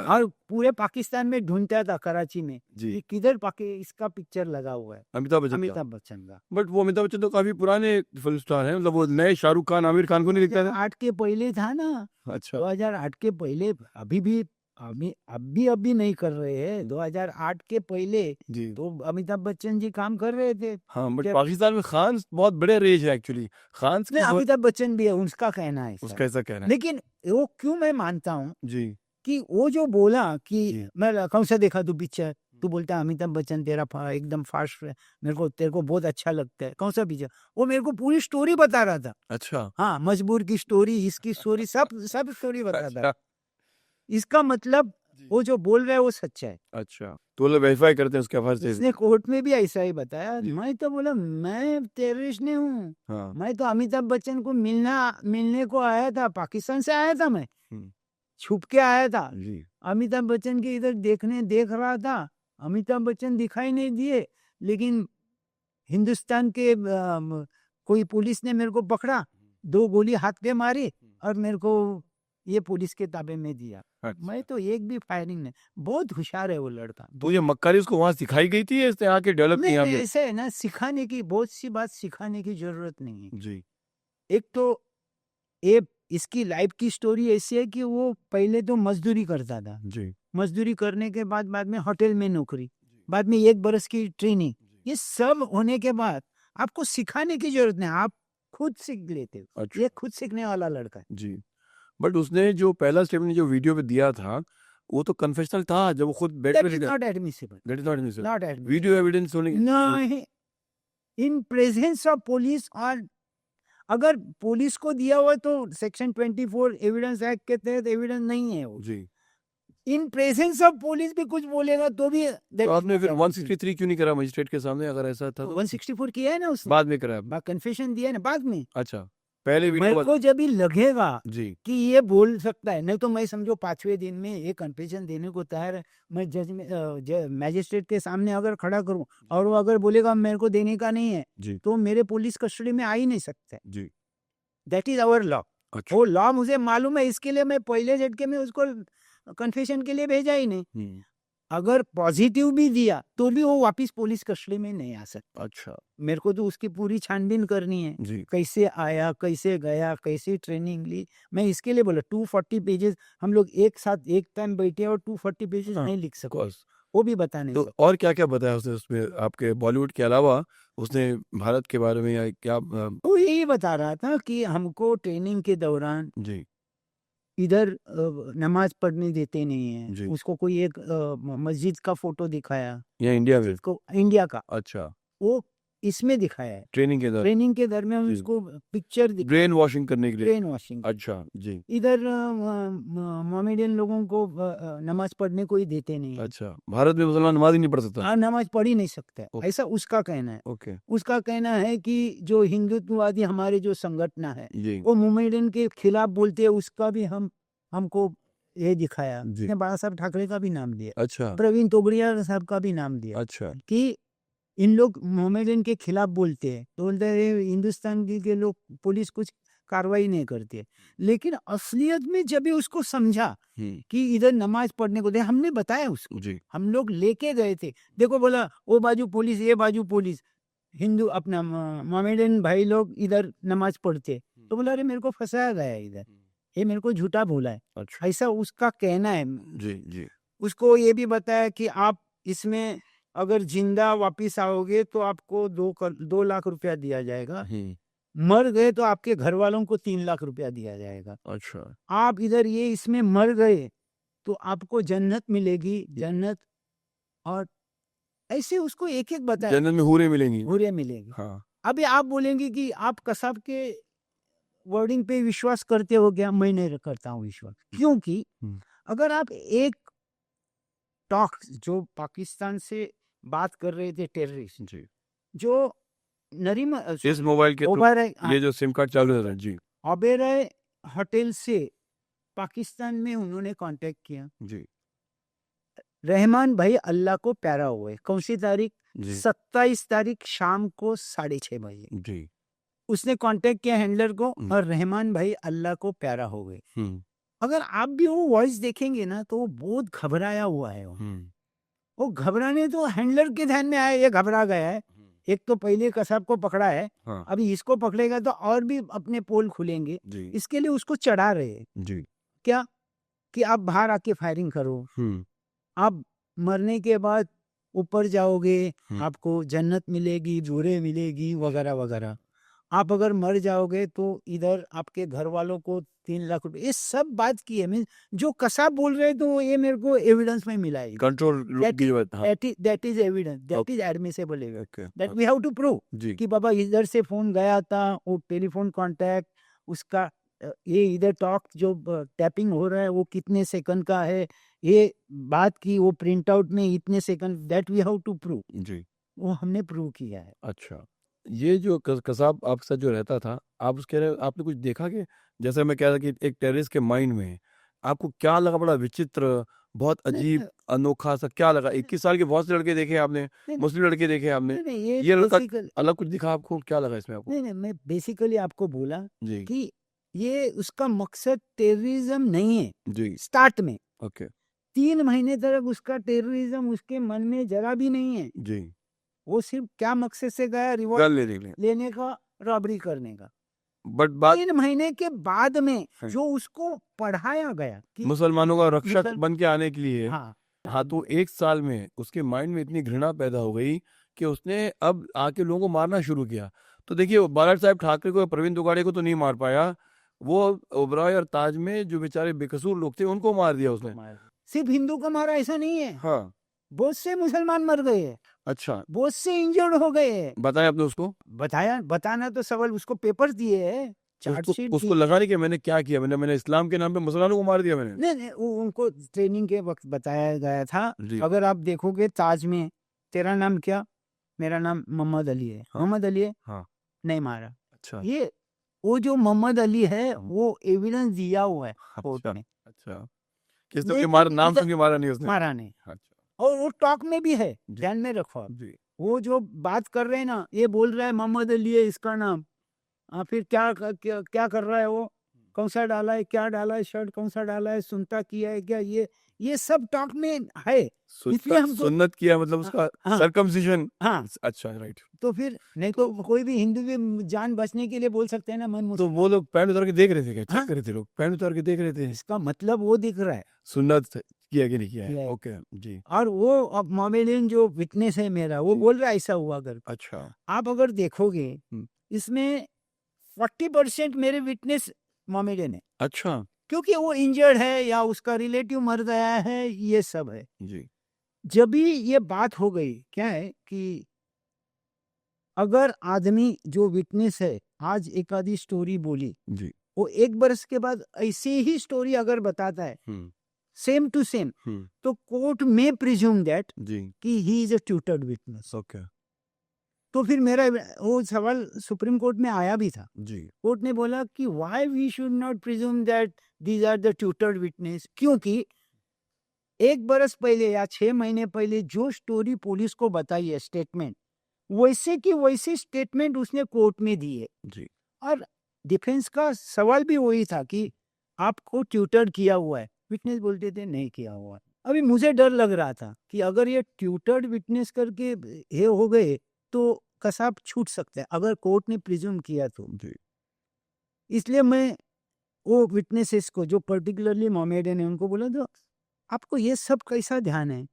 और पूरे पाकिस्तान में ढूंढता था कराची में जी कि किधर इसका पिक्चर लगा हुआ है अमिताभ बच्चन का? अमिताभ बच्चन का। बट वो अमिताभ बच्चन तो काफी पुराने फिल्म स्टार हैं, मतलब वो नए शाहरुख खान आमिर खान को नहीं दिखता था? 2008 के पहले था ना, अच्छा 2008 के पहले, अभी भी अभी नहीं कर रहे हैं, 2008 के पहले जी तो अमिताभ बच्चन जी काम कर रहे थे। हाँ बट क्या- पाकिस्तान में खान बहुत बड़े रेंज है एक्चुअली, खान नहीं, अमिताभ बच्चन भी है, उसका कहना है उसका सर। ऐसा कहना है। लेकिन वो क्यों मैं मानता हूँ जी कि वो जो बोला कि जी। मैं कौन सा देखा तू पिक्चर, तू बोलता है अमिताभ बच्चन तेरा एकदम फास्ट है, मेरे को तेरे को बहुत अच्छा लगता है, कौन सा पिक्चर? वो मेरे को पूरी स्टोरी बता रहा था। अच्छा हाँ, मजबूर की स्टोरी, इसकी स्टोरी, सब स्टोरी बता रहा था। अच्छा इसका मतलब वो जो बोल रहा है वो सच्चा है। अच्छा, तो वो लोग वेरीफाई करते हैं उसके आवाज से। उसने कोर्ट में भी ऐसा ही बताया। मैं तो बोला मैं टेररिस्ट नहीं हूँ, हाँ मैं तो अमिताभ बच्चन को मिलने को आया था, पाकिस्तान से आया था, मैं हम्म, छुप के आया था, जी अमिताभ बच्चन के इधर देख रहा था। अमिताभ बच्चन दिखाई नहीं दिए, लेकिन हिंदुस्तान के कोई पुलिस ने मेरे को पकड़ा, 2 गोली हाथ पे मारी और मेरे को ये पुलिस के ताबे में दिया। अच्छा। मैं तो एक भी फायरिंग नहीं। बहुत होशियार है वो लड़का। तो ये मक्कारी उसको वहां सिखाई गई थी या इसने आके डेवलप नहीं, किया? ऐसे है ना, सिखाने की बहुत सी बात सिखाने की जरूरत नहीं है। जी एक तो ये इसकी लाइफ की स्टोरी ऐसी है कि वो पहले तो मजदूरी करता था, जी मजदूरी करने के बाद में होटल में नौकरी, बाद में 1 बरस की ट्रेनिंग, ये सब होने के बाद आपको सिखाने की जरूरत नहीं, आप खुद सीख लेते हो। अच्छा ये खुद सीखने वाला लड़का है। जी। बट उसने जो पहला स्टेटमेंट जो वीडियो पे दिया था वो तो कन्फेशनल था, जब वो खुद बेड That पे is लेटा। not admissible. That is not admissible. Not admissible. Video evidence होने नहीं, इन प्रेजेंस ऑफ पुलिस, और अगर पुलिस को दिया हुआ तो सेक्शन 24 एविडेंस एक्ट के तहत एविडेंस नहीं है वो। जी। इन प्रेजेंस ऑफ पुलिस भी कुछ बोलेगा तो भी तो आपने फिर 163 क्यों नहीं करा मजिस्ट्रेट के सामने, अगर ऐसा था तो? 164 किया है ना उसने, बाद में करा? कन्फेशन दिया है ना बाद में। अच्छा, पहले मेरे वीडियो को जब भी लगेगा जी कि ये बोल सकता है, नहीं तो मैं समझो 5वें दिन में ये कन्फेशन देने को तैयार है, मैं जज में मैजिस्ट्रेट के सामने अगर खड़ा करूं और वो अगर बोलेगा मेरे को देने का नहीं है, जी तो मेरे पुलिस कस्टडी में आ ही नहीं सकता है। जी। That is our law. अच्छा वो लॉ मुझे मालूम है, इसके लिए मैं पहले झटके में उसको कन्फेशन के लिए भेजा ही नहीं। अगर पॉजिटिव भी दिया तो भी वो वापस पुलिस कस्टडी में नहीं आ सकता। अच्छा मेरे को तो उसकी पूरी छानबीन करनी है, जी कैसे आया, कैसे गया, कैसे ट्रेनिंग ली। मैं इसके लिए बोला 240 पेजेस हम लोग एक साथ एक टाइम बैठे और 240 पेजेस हाँ, नहीं लिख सकते, कोर्स। वो भी बताने तो और क्या क्या बताया उसने उसमें आपके बॉलीवुड के अलावा? उसने भारत के बारे में या क्या वो यही बता रहा था कि हमको ट्रेनिंग के दौरान जी इधर नमाज पढ़ने देते नहीं है। जी। उसको कोई एक मस्जिद का फोटो दिखाया, या इंडिया में? जिसको इंडिया का अच्छा, वो इसमें दिखाया है। ट्रेनिंग के दौरान ट्रेनिंग के दरमियान जी। उसको पिक्चर ब्रेन वॉशिंग करने के लिए? Brain washing. अच्छा जी। इधर मोमेडियन लोगों को नमाज पढ़ने को ही देते नहीं है। अच्छा, भारत में मुसलमान नमाज ही नहीं पढ़ सकता? हाँ, नमाज पढ़ ही नहीं सकता है, ओके। ऐसा उसका कहना है। ओके उसका कहना है कि जो हिंदुत्ववादी हमारे जो संगठन है जी वो मोमेडियन के खिलाफ बोलते हैं, उसका भी हमको ये दिखाया। जी। उसने बाला साहब ठाकरे का भी नाम दिया, अच्छा प्रवीण तोगड़िया साहब का भी नाम दिया अच्छा कि इन लोग मोमेडियन के खिलाफ बोलते हैं, तो बोलते हैं हिंदुस्तान के लोग पुलिस कुछ कार्रवाई नहीं करती है। लेकिन असलियत में जब भी उसको समझा कि इधर नमाज पढ़ने को दे, हमने बताया उसको, जी हम लोग लेके गए थे, देखो बोला वो बाजू पुलिस ये बाजू पुलिस, हिंदू अपना मोमेडियन भाई लोग इधर नमाज पढ़ते, तो बोला अरे मेरे को फंसाया गया है इधर, ये मेरे को झूठा बोला है, अच्छा ऐसा उसका कहना है। जी जी उसको ये भी बताया कि आप इसमें अगर जिंदा वापिस आओगे तो आपको 2 लाख रुपया दिया जाएगा, मर गए तो आपके घर वालों को 3 लाख रुपया दिया जाएगा। अच्छा आप इधर ये इसमें मर गए तो आपको जन्नत मिलेगी, जन्नत। और ऐसे उसको एक एक बताया, जन्नत में हूरें मिलेंगी। हुर्रियत मिलेगी। हाँ अभी आप बोलेंगे कि आप कसाब के वर्डिंग पे विश्वास करते हो क्या? मैं नहीं करता हूँ विश्वास, क्योंकि अगर आप एक टॉक जो पाकिस्तान से बात कर रहे थे टेररिस्ट, जी। जो नरीम इस मोबाइल के थ्रू ये जो सिम कार्ड चालू है जी ओबेरॉय होटल से पाकिस्तान में उन्होंने कांटेक्ट किया। जी रहमान भाई अल्लाह को प्यारा हुए, कौन सी तारीख? जी 27 तारीख शाम को 6:30 बजे जी उसने कांटेक्ट किया हैंडलर को, और रहमान भाई अल्लाह को प्यारा हो गए। अगर आप भी वो वॉइस देखेंगे ना तो वो बहुत घबराया हुआ है। वो घबराने तो हैंडलर के ध्यान में आया, ये घबरा गया है, एक तो पहले कसाब को पकड़ा है, हाँ। अभी इसको पकड़ेगा तो और भी अपने पोल खुलेंगे, इसके लिए उसको चढ़ा रहे हैं। जी क्या कि आप बाहर आके फायरिंग करो, आप मरने के बाद ऊपर जाओगे, आपको जन्नत मिलेगी, जूरे मिलेगी, वगैरह वगैरह। आप अगर मर जाओगे तो इधर आपके घर वालों को 3 लाख रुपए, ये सब बात की है। मीन जो कसाब बोल रहे हैं तो ये मेरे को एविडेंस में मिला है। कंट्रोल की जरूरत। हाँ, that is evidence, that is admissible evidence, okay, that we have to prove जी, कि बाबा इधर से फोन गया था, वो टेलीफोन कांटेक्ट उसका ये इधर टॉक जो टैपिंग हो रहा है वो कितने सेकंड का है, ये बात की वो प्रिंट आउट में इतने second, that we have to prove. जी। वो हमने प्रूव किया है। अच्छा, ये जो कसाब आपके साथ जो रहता था, आप उसके आपने कुछ देखा कि जैसे मैं कह रहा था कि एक टेररिस्ट के माइंड में आपको क्या लगा? बड़ा विचित्र, बहुत नहीं, अजीब, अनोखा सा क्या लगा? 21 साल के बहुत से लड़के देखे आपने, नहीं, मुस्लिम लड़के देखे आपने, नहीं, नहीं, ये ये लड़का बेसिकली, अलग कुछ दिखा आपको? क्या लगा इसमें आपको? नहीं, नहीं, मैं बेसिकली आपको बोला जी, कि ये उसका मकसद टेररिज्म नहीं है। जी, स्टार्ट में ओके, 3 महीने तक उसका टेररिज्म उसके मन में जरा भी नहीं है। जी, वो सिर्फ क्या मकसद से गया, रिवॉल्वर गन लेने के लिए, लेने का, रॉबरी करने का। बट बात 3 महीने के बाद में है, जो उसको पढ़ाया गया कि मुसलमानों का रक्षक मुसल बन के आने के लिए। हाँ, हाँ, तो 1 साल में उसके माइंड में इतनी घृणा पैदा हो गई कि उसने अब आके लोगों को मारना शुरू किया। तो देखिए, वो बाला साहब ठाकरे को, प्रवीण दुगाड़े को तो नहीं मार पाया, वो ओबराय और ताज में जो बेचारे बेकसूर लोग थे उनको मार दिया उसने। सिर्फ हिंदू का मारा ऐसा नहीं है, हाँ, बहुत से मुसलमान मर गए हैं, अच्छा, बहुत से इंजर्ड हो गए हैं। बताया आपने उसको? बताना तो सवाल, उसको पेपर दिए है, तो चार्जशीट उसको दी। लगा नहीं कि मैंने क्या किया, मैंने इस्लाम के नाम पे मुसलमानों को मार दिया मैंने? नहीं, नहीं, वो उनको ट्रेनिंग के वक्त बताया गया था। जी, अगर आप देखोगे ताज में, तेरा नाम क्या, मेरा नाम मोहम्मद अली है, हाँ, मोहम्मद अली है, हाँ, नहीं मारा। अच्छा, ये वो जो मोहम्मद अली है वो एविडेंस दिया हुआ है कोर्ट अच्छा, में, अच्छा, किसने लेकिन मारा? नाम इधर सुन के मारा नहीं उसने? मारा नहीं। अच्छा, और वो टॉक में भी है, जी, ध्यान में रखो आप। जी, वो जो बात कर रहे हैं ना, ये बोल रहा है मोहम्मद अली है इसका नाम, फिर क्या कर रहा है वो, कौन सा डाला है, क्या डाला है, शर्ट कौन सा डाला है, सुनता किया है क्या, ये सब टॉक में है। इसलिए हमको सुन्नत किया मतलब उसका हाँ, सरकमसिशन। हाँ, अच्छा, राइट। तो फिर नहीं तो कोई भी हिंदू भी जान बचने के लिए बोल सकते हैं ना, मैं तो वो लोग पैंट उतार के देख रहे थे क्या? चेक हाँ, कर रहे थे लोग, पैंट उतार के देख रहे थे इसका मतलब वो दिख रहा है। सुन्नत किया कि नहीं किया किया है? है। ओके, जी, और वो अब मोमेडियन जो विटनेस है मेरा, वो बोल रहा है ऐसा हुआ कर। अच्छा, आप अगर देखोगे हम्म, इसमें 40% मेरे विटनेस मोमेडियन है, अच्छा, क्योंकि वो इंजर्ड है या उसका रिलेटिव मर गया है, ये सब है। जी, जब भी ये बात हो गई, क्या है कि अगर आदमी जो विटनेस है आज एक आधी स्टोरी बोली, जी, वो 1 बरस के बाद ऐसे ही स्टोरी अगर बताता है सेम टू सेम, तो कोर्ट में प्रिज्यूम दैट जी, कि he is a tutored witness. Okay, तो फिर मेरा वो सवाल सुप्रीम कोर्ट में आया भी था। जी, कोर्ट ने बोला कि why we should not presume that these are the tutored witness, क्योंकि 1 बरस पहले या 6 महीने पहले जो स्टोरी पुलिस को बताई है, स्टेटमेंट वैसे की वैसी स्टेटमेंट उसने कोर्ट में दी है। जी, और डिफेंस का सवाल भी वही था कि आपको ट्यूटर किया हुआ है, विटनेस बोलते थे नहीं किया हुआ है। अभी मुझे डर लग रहा था कि अगर ये ट्यूटर्ड विटनेस करके ये हो गए तो कसाब छूट सकते हैं, अगर कोर्ट ने प्रिज्यूम किया तो। जी, इसलिए मैं वो विटनेसेस को जो पर्टिकुलरली मोमेडियन है उनको बोला, तो आपको ये सब कैसा ध्यान है?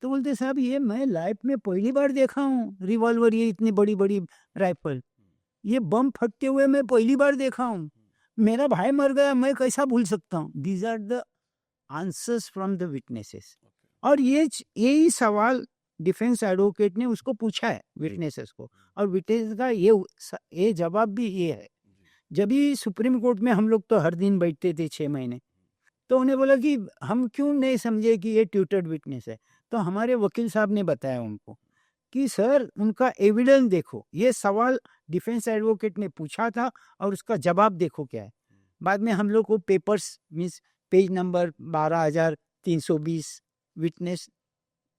तो बोलते साहब ये मैं लाइफ में पहली बार देखा हूँ रिवॉल्वर, ये इतनी बड़ी बड़ी राइफल, ये बम फटते हुए मैं पहली बार देखा हूँ, मेरा भाई मर गया, मैं कैसा भूल सकता हूँ? These are the answers from the witnesses. और यही सवाल डिफेंस एडवोकेट ने उसको पूछा है विटनेसेस को, और विटनेस का ये जवाब भी ये है। जब भी सुप्रीम कोर्ट में हम लोग तो हर दिन बैठते थे 6 महीने, तो उन्हें बोला कि हम क्यों नहीं समझे कि ये ट्यूटर्ड विटनेस है, तो हमारे वकील साहब ने बताया उनको कि सर उनका एविडेंस देखो, ये सवाल डिफेंस एडवोकेट ने पूछा था और उसका जवाब देखो क्या है। बाद में हम लोग को papers means page number 12,320, witness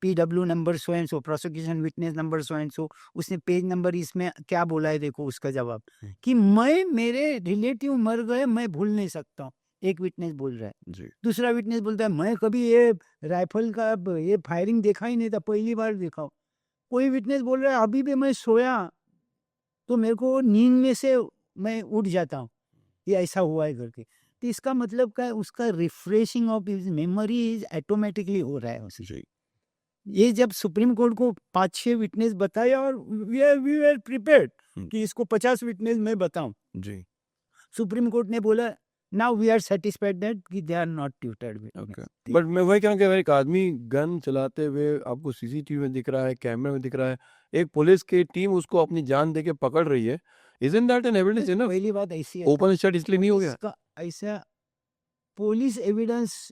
PW number so and so, prosecution witness number so and so, उसने पेज नंबर इसमें क्या बोला है देखो उसका जवाब, कि मैं मेरे रिलेटिव मर गए मैं भूल नहीं सकता हूँ, एक विटनेस बोल रहा है। जी, दूसरा विटनेस बोलता है मैं कभी ये राइफल का ये फायरिंग देखा ही नहीं था, पहली बार देखा हूँ। कोई विटनेस बोल रहा है अभी भी मैं सोया तो मेरे को नींद में से मैं उठ जाता हूँ, ये ऐसा हुआ है करके। तो इसका मतलब क्या है, उसका refreshing of his memory is automatically हो रहा है उसे। जी। ये जब सुप्रीम कोर्ट को 5-6 विटनेस बताए और वी वर प्रिपेयर्ड कि इसको 50 विटनेस मैं बताऊं, जी सुप्रीम कोर्ट ने बोला now we are satisfied that कि they are not tutored okay. But मैं वही कहूँ कि अगर एक आदमी गन चलाते हुए आपको सीसीटीवी में दिख रहा है, कैमरे में दिख रहा है, एक पुलिस की टीम उसको अपनी जान दे के पकड़ रही है, isn't that an evidence enough? पहली बात ऐसी है, ओपन शट इसलिए नहीं हो गया? इसका ऐसा पुलिस एविडेंस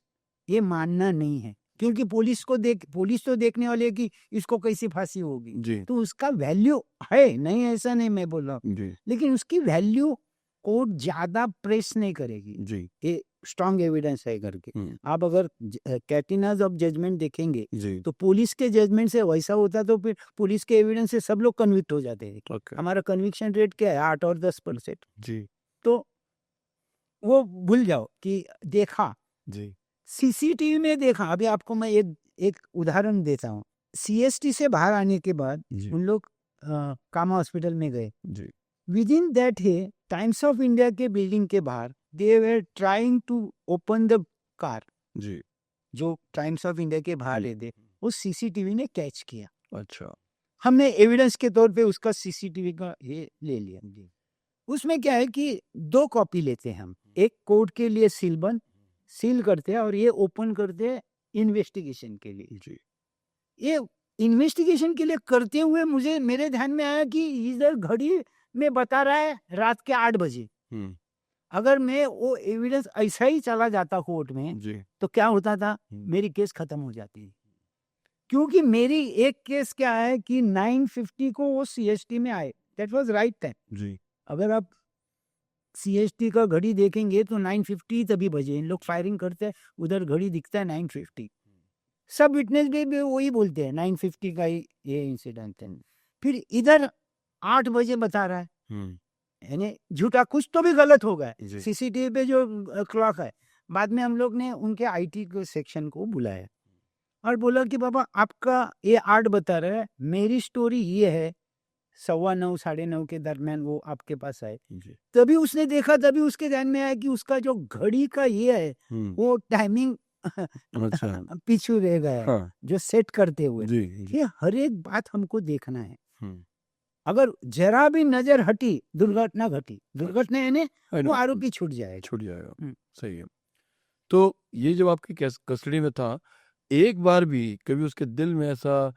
ये मानना नहीं है, क्योंकि पुलिस तो देखने वाली है कि इसको कैसी फांसी होगी, जी तो उसका वैल्यू है, नहीं ऐसा नहीं मैं बोल रहा हूँ, जी लेकिन उसकी वैल्यू कोर्ट ज्यादा प्रेस नहीं करेगी, जी ये स्ट्रॉन्ग एविडेंस है करके। आप अगर कैटिनाज ऑफ जजमेंट देखेंगे जी तो पुलिस के जजमेंट से वैसा होता तो फिर पुलिस के एविडेंस से सब लोग कन्विक्ट हो जाते हैं। ओके हमारा कन्विक्शन रेट क्या है, 8 और 10%। जी तो वो भूल जाओ कि देखा, जी सीसीटीवी में देखा। अभी आपको मैं एक उदाहरण देता हूँ। सीएसटी से बाहर आने के बाद जी उन लोग कामा हॉस्पिटल में गए। जी विद इन दैट है टाइम्स ऑफ इंडिया के बिल्डिंग के बाहर they were trying to open the car, जी जो टाइम्स ऑफ इंडिया के बाहर है, वो सीसीटीवी ने कैच किया। अच्छा हमने एविडेंस के तौर पे उसका सीसीटीवी का ये ले लिया। उसमें क्या है कि 2 कॉपी लेते हैं हम, एक कोर्ट के लिए सील करते हैं और ये ओपन करते हैं इन्वेस्टिगेशन के लिए। जी ये इन्वेस्टिगेशन के लिए करते हुए मेरे ध्यान में आया कि इधर घड़ी में बता रहा है रात के 8 बजे। अगर मैं वो एविडेंस ऐसा ही चला जाता कोर्ट में जी तो क्या होता था, मेरी केस खत्म हो जाती। क्योंकि मेरी एक केस क्या है कि 9:50 को वो सीएसटी में आए, दैट वाज राइट टाइम। जी अगर आप सीएसटी का घड़ी देखेंगे तो 9:50 तभी बजे, इन लोग फायरिंग करते हैं, उधर घड़ी दिखता है 9:50। सब विटनेस भी वही बोलते हैं 9:50 का ही ये इंसिडेंट है। फिर इधर 8 बजे बता रहा है, यानी झूठा, कुछ तो भी गलत होगा। जी। सीसीटीवी पे जो क्लॉक है, बाद में हम लोग ने उनके आईटी के सेक्शन को बुलाया और बोला कि बाबा आपका ये 8 बता रहा है, मेरी स्टोरी ये है 9:15 9:30 के दरमियान वो आपके पास आए। जी तभी उसने देखा, तभी उसके ध्यान में आया कि उसका जो घड़ी का ये है वो टाइमिंग अच्छा पीछू रह गया है, हाँ जो सेट करते हुए। जी ये हर एक बात हमको देखना है। हम्म, अगर जरा भी नजर हटी, दुर्घटना घटी, दुर्घटना यानी I वो know, आरोपी छूट जाएगा। छूट जाएगा। हम्म। सही है। तो ये जब आपकी कस्टडी में था, एक बार भी कभी उसके दिल में ऐसा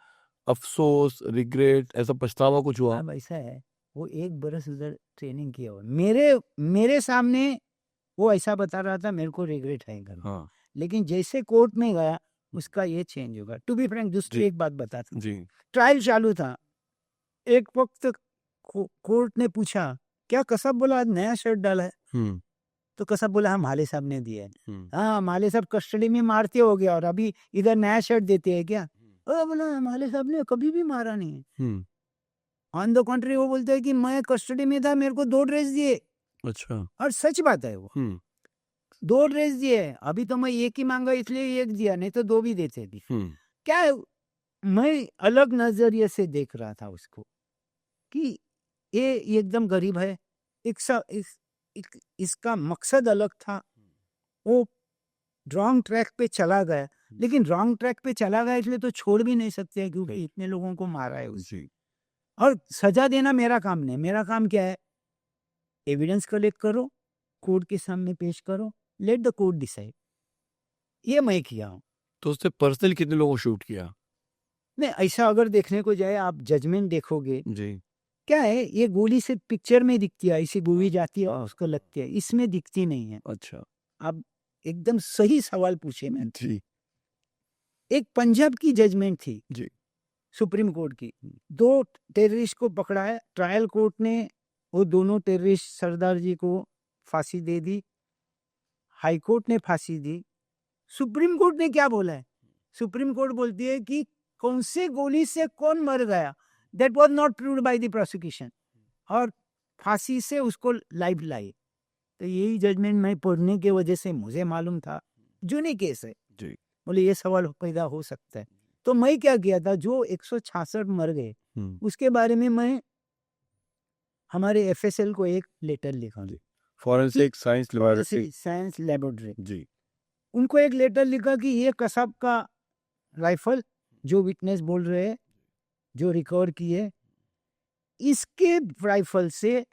अफसोस, रिग्रेट, ऐसा पछतावा कुछ हुआ? अब ऐसा है, वो 1 बरस उधर ट्रेनिंग किया हुआ, मेरे सामने वो ऐसा बता रहा था, मेरे को रिग्रेट है घर में। हाँ लेकिन जैसे कोर्ट में गया उसका ये चेंज होगा। टू बी फ्रैंक, दूसरी जी। एक बात बताता हूँ। जी ट्रायल चालू था, एक वक्त कोर्ट ने पूछा क्या कसब बोला आज नया शर्ट डाला है, हम्म तो कसब बोला हाँ माले साहब ने दिया है। हम्म हाँ, माले साहब कस्टडी में मारते हो गया और अभी इधर नया शर्ट देते हैं क्या? बोला माले साहब ने कभी भी मारा नहीं है। हम्म, ऑन द कॉन्ट्री वो बोलते हैं कि मैं कस्टडी में था, मेरे को 2 ड्रेस दिए, अच्छा और सच बात है वो 2 ड्रेस दिए। अभी तो मैं एक ही मांगा इसलिए एक दिया, नहीं तो 2 भी देते थे। क्या है, मैं अलग नजरिए से देख रहा था उसको कि ये एकदम गरीब है, इसका मकसद अलग था, वो रॉन्ग ट्रैक पे चला गया। लेकिन रॉन्ग ट्रैक पे चला गया इसलिए तो छोड़ भी नहीं सकते, क्योंकि इतने लोगों को मारा है उसने। और सजा देना मेरा काम नहीं, मेरा काम क्या है, एविडेंस कलेक्ट करो, कोर्ट के सामने पेश करो, लेट द कोर्ट डिसाइड। ये मैं किया हूँ। तो उससे पर्सनल कितने लोगों को शूट किया? नहीं, ऐसा अगर देखने को जाए, आप जजमेंट देखोगे, जी क्या है, ये गोली से पिक्चर में दिखती है, ऐसी गोली जाती है और उसको लगती है, इसमें दिखती नहीं है। अच्छा आप एकदम सही सवाल पूछे। मैं जी एक पंजाब की जजमेंट थी जी सुप्रीम कोर्ट की, 2 टेररिस्ट को पकड़ा है, ट्रायल कोर्ट ने वो दोनों टेररिस्ट सरदार जी को फांसी दे दी, हाई कोर्ट ने फांसी दी। सुप्रीम कोर्ट ने क्या बोला है, सुप्रीम कोर्ट बोलती है कि कौन से गोली से कौन मर गया, that was not proved by the prosecution, और फांसी से उसको लाइफ लाई। तो यही जजमेंट मैं पढ़ने की वजह से मुझे मालूम था, जूनी केस है, जी बोले ये सवाल पैदा हो सकता है। तो मैं क्या किया था, जो 166 मर गए उसके बारे में मैं हमारे एफएसएल को एक लेटर लिखा, forensic science laboratory science laboratory, जी उनको एक लेटर लिखा कि ये कसब का राइफल जो विटनेस बोल रहे हैं, जो रिकवर किए, इसके राइफल से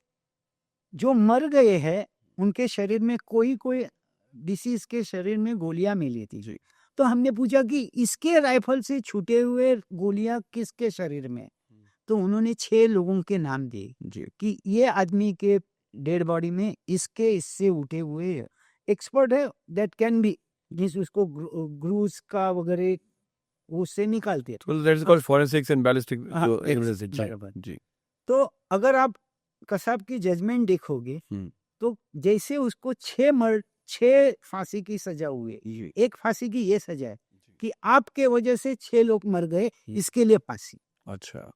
जो मर गए हैं उनके शरीर में कोई डिसीज के शरीर में गोलियां मिली थी जी। तो हमने पूछा कि इसके राइफल से छूटे हुए गोलियां किसके शरीर में, तो उन्होंने 6 लोगों के नाम दिए जी। कि ये आदमी के डेड बॉडी में इससे उठे हुए एक्सपर्ट है दैट कैन बी जिस उसको ग्रूज का वगैरह उससे निकालते हैं। So that is called forensics and ballistic हाँ, जो evidence है। जी। बराबर। जी। तो अगर आप कसाब की जजमेंट देखोगे तो जैसे उसको 6 फांसी की सजा हुई, जी। एक फांसी की ये सजा है कि आपके वजह से 6 लोग मर गए, इसके लिए फांसी। अच्छा।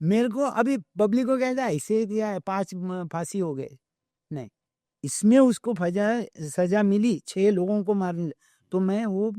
मेरे को अभी पब्लिक को कहता है ऐसे दिया है 5 फांसी हो गए, नहीं, इसमें उसको सजा मिली 6 लोगों को मारने, तो मैं वो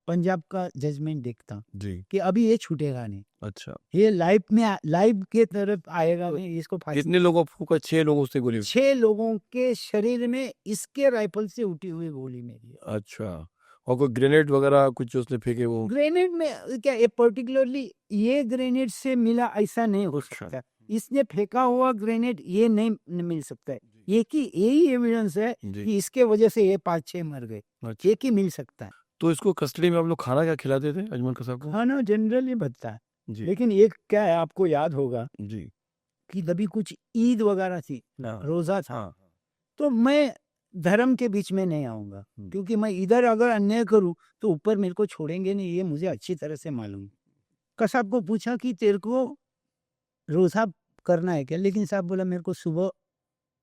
पंजाब का जजमेंट देखता हूँ जी। कि अभी ये छूटेगा नहीं, अच्छा। ये लाइव के तरफ आएगा नहीं, इसको फांसी। कितने लोगों को 6 लोगों से गोली? 6 लोगों के शरीर में इसके राइफल से उठी हुई गोली मेरी। अच्छा। और कोई ग्रेनेड वगैरह कुछ उसने फेंके वो? ग्रेनेड में क्या, ये पर्टिकुलरली ये ग्रेनेड से मिला ऐसा नहीं हो सकता, इसने फेंका हुआ ग्रेनेड ये नहीं मिल सकता है, यही एविडेंस है कि इसके वजह से ये 5-6 मर गए, एक ही मिल सकता है। तो इसको कस्टडी में आप लोग खाना क्या खिलाते थे अजमल कसाब को? खाना जनरली बनता है, जी। लेकिन एक क्या है आपको याद होगा जी। कि तभी कुछ ईद वगैरह थी, रोजा था, हाँ। तो मैं धर्म के बीच में नहीं आऊंगा, क्योंकि मैं इधर अगर अन्याय करूं तो ऊपर मेरे को छोड़ेंगे नहीं, ये मुझे अच्छी तरह से मालूम है। कसाब को पूछा कि तेरे को रोजा करना है क्या, लेकिन साहब बोला मेरे को सुबह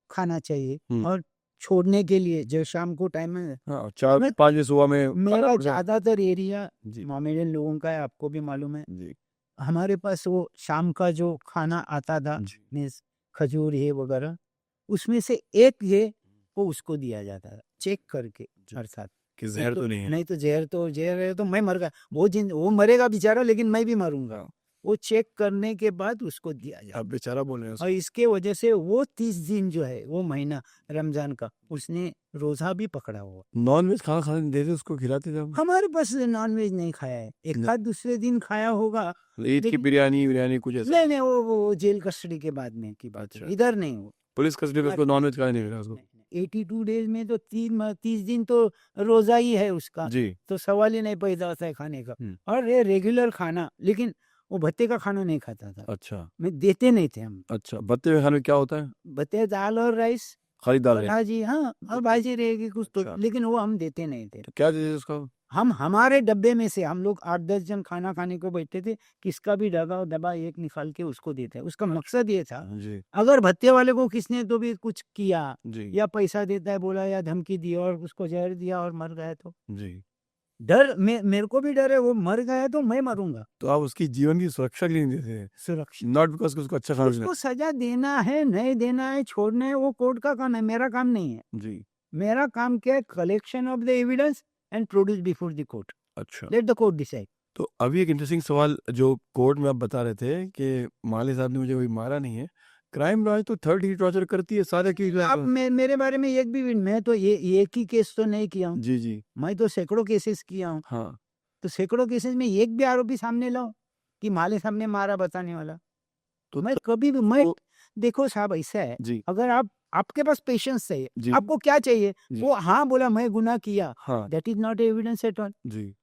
खाना चाहिए और छोड़ने के लिए जो शाम को टाइम है, 4-5 बजे सुबह में मेरा ज्यादातर एरिया मोमेडियन लोगों का है, आपको भी मालूम है जी। हमारे पास वो शाम का जो खाना आता था खजूर ये वगैरह, उसमें से एक ये वो उसको दिया जाता था चेक करके हर साथ कि जहर तो नहीं है। नहीं तो जहर है तो मैं मर गया, वो मरेगा बेचारा, लेकिन मैं भी मरूंगा, वो चेक करने के बाद उसको दिया जाता। आप बेचारा बोल रहे हैं। और इसके वजह से वो 30 दिन जो है वो महीना रमजान का उसने रोजा भी पकड़ा हुआ। नॉन वेज खाना खाने देते उसको खिलाते थे? हमारे पास नॉन वेज नहीं खाया है, एक आध दूसरे दिन खाया होगा, ईद की बिरयानी कुछ ऐसा? नहीं वो जेल कस्टडी के बाद में की बात है, इधर नहीं हो, पुलिस कस्टडी में उसको नॉन वेज खाने नहीं मिला उसको? 82 डेज में तो 30 दिन तो रोजा ही है उसका जी। तो सवाल ही नहीं पैदा होता है खाने का, और ये रेगुलर खाना, लेकिन वो भत्ते का खाना नहीं खाता था। अच्छा। मैं देते नहीं थे हम। अच्छा, भत्ते में खाने में क्या होता है? भत्ते दाल और राइस, खाली दाल? भाजी, हाँ, और भाजी रहेगी कुछ तो, लेकिन वो हम देते नहीं थे। तो क्या देते उसको? हम हमारे डब्बे में से हम लोग 8-10 जन खाना खाने को बैठते थे, किसका भी डब्बा एक निकाल के उसको देते हैं। उसका मकसद ये था जी। अगर भत्ते वाले को किसने तो भी कुछ किया जी। या पैसा देता है बोला या धमकी दी और उसको जहर दिया और मर गया तो जी। डर, मेरे को भी डर है, वो मर गया तो मैं मरूंगा। तो आप उसकी जीवन की सुरक्षा के लिए नहीं देते? सुरक्षा नॉट बिकॉज उसको अच्छा खाना उसको सजा देना है नहीं देना है छोड़ना है वो कोर्ट का काम है, मेरा काम नहीं है। जी। मेरा काम क्या है, collection of the evidence and produce before the court, अच्छा। Let the court decide. तो अभी एक इंटरेस्टिंग सवाल जो कोर्ट में आप बता रहे थे कि माले साहब ने मुझे कोई मारा नहीं है, क्राइम ब्रांच तो थर्ड डिग्री टॉर्चर करती है सारे केस। आप मेरे बारे में एक भी, मैं तो ये एक ही केस तो नहीं किया हूँ जी जी, मैं तो सैकड़ों केसेस किया हूँ। हाँ, तो सैकड़ों केसेस में एक भी आरोपी सामने लाओ कि माले साहब ने मारा बताने वाला, तो मैं कभी भी मैं देखो साहब ऐसा है जी, अगर आपके पास पेशेंस चाहिए, जी, आपको क्या चाहिए, जी, वो हाँ बोला मैं गुनाह किया, हाँ, that is not evidence at all. जी,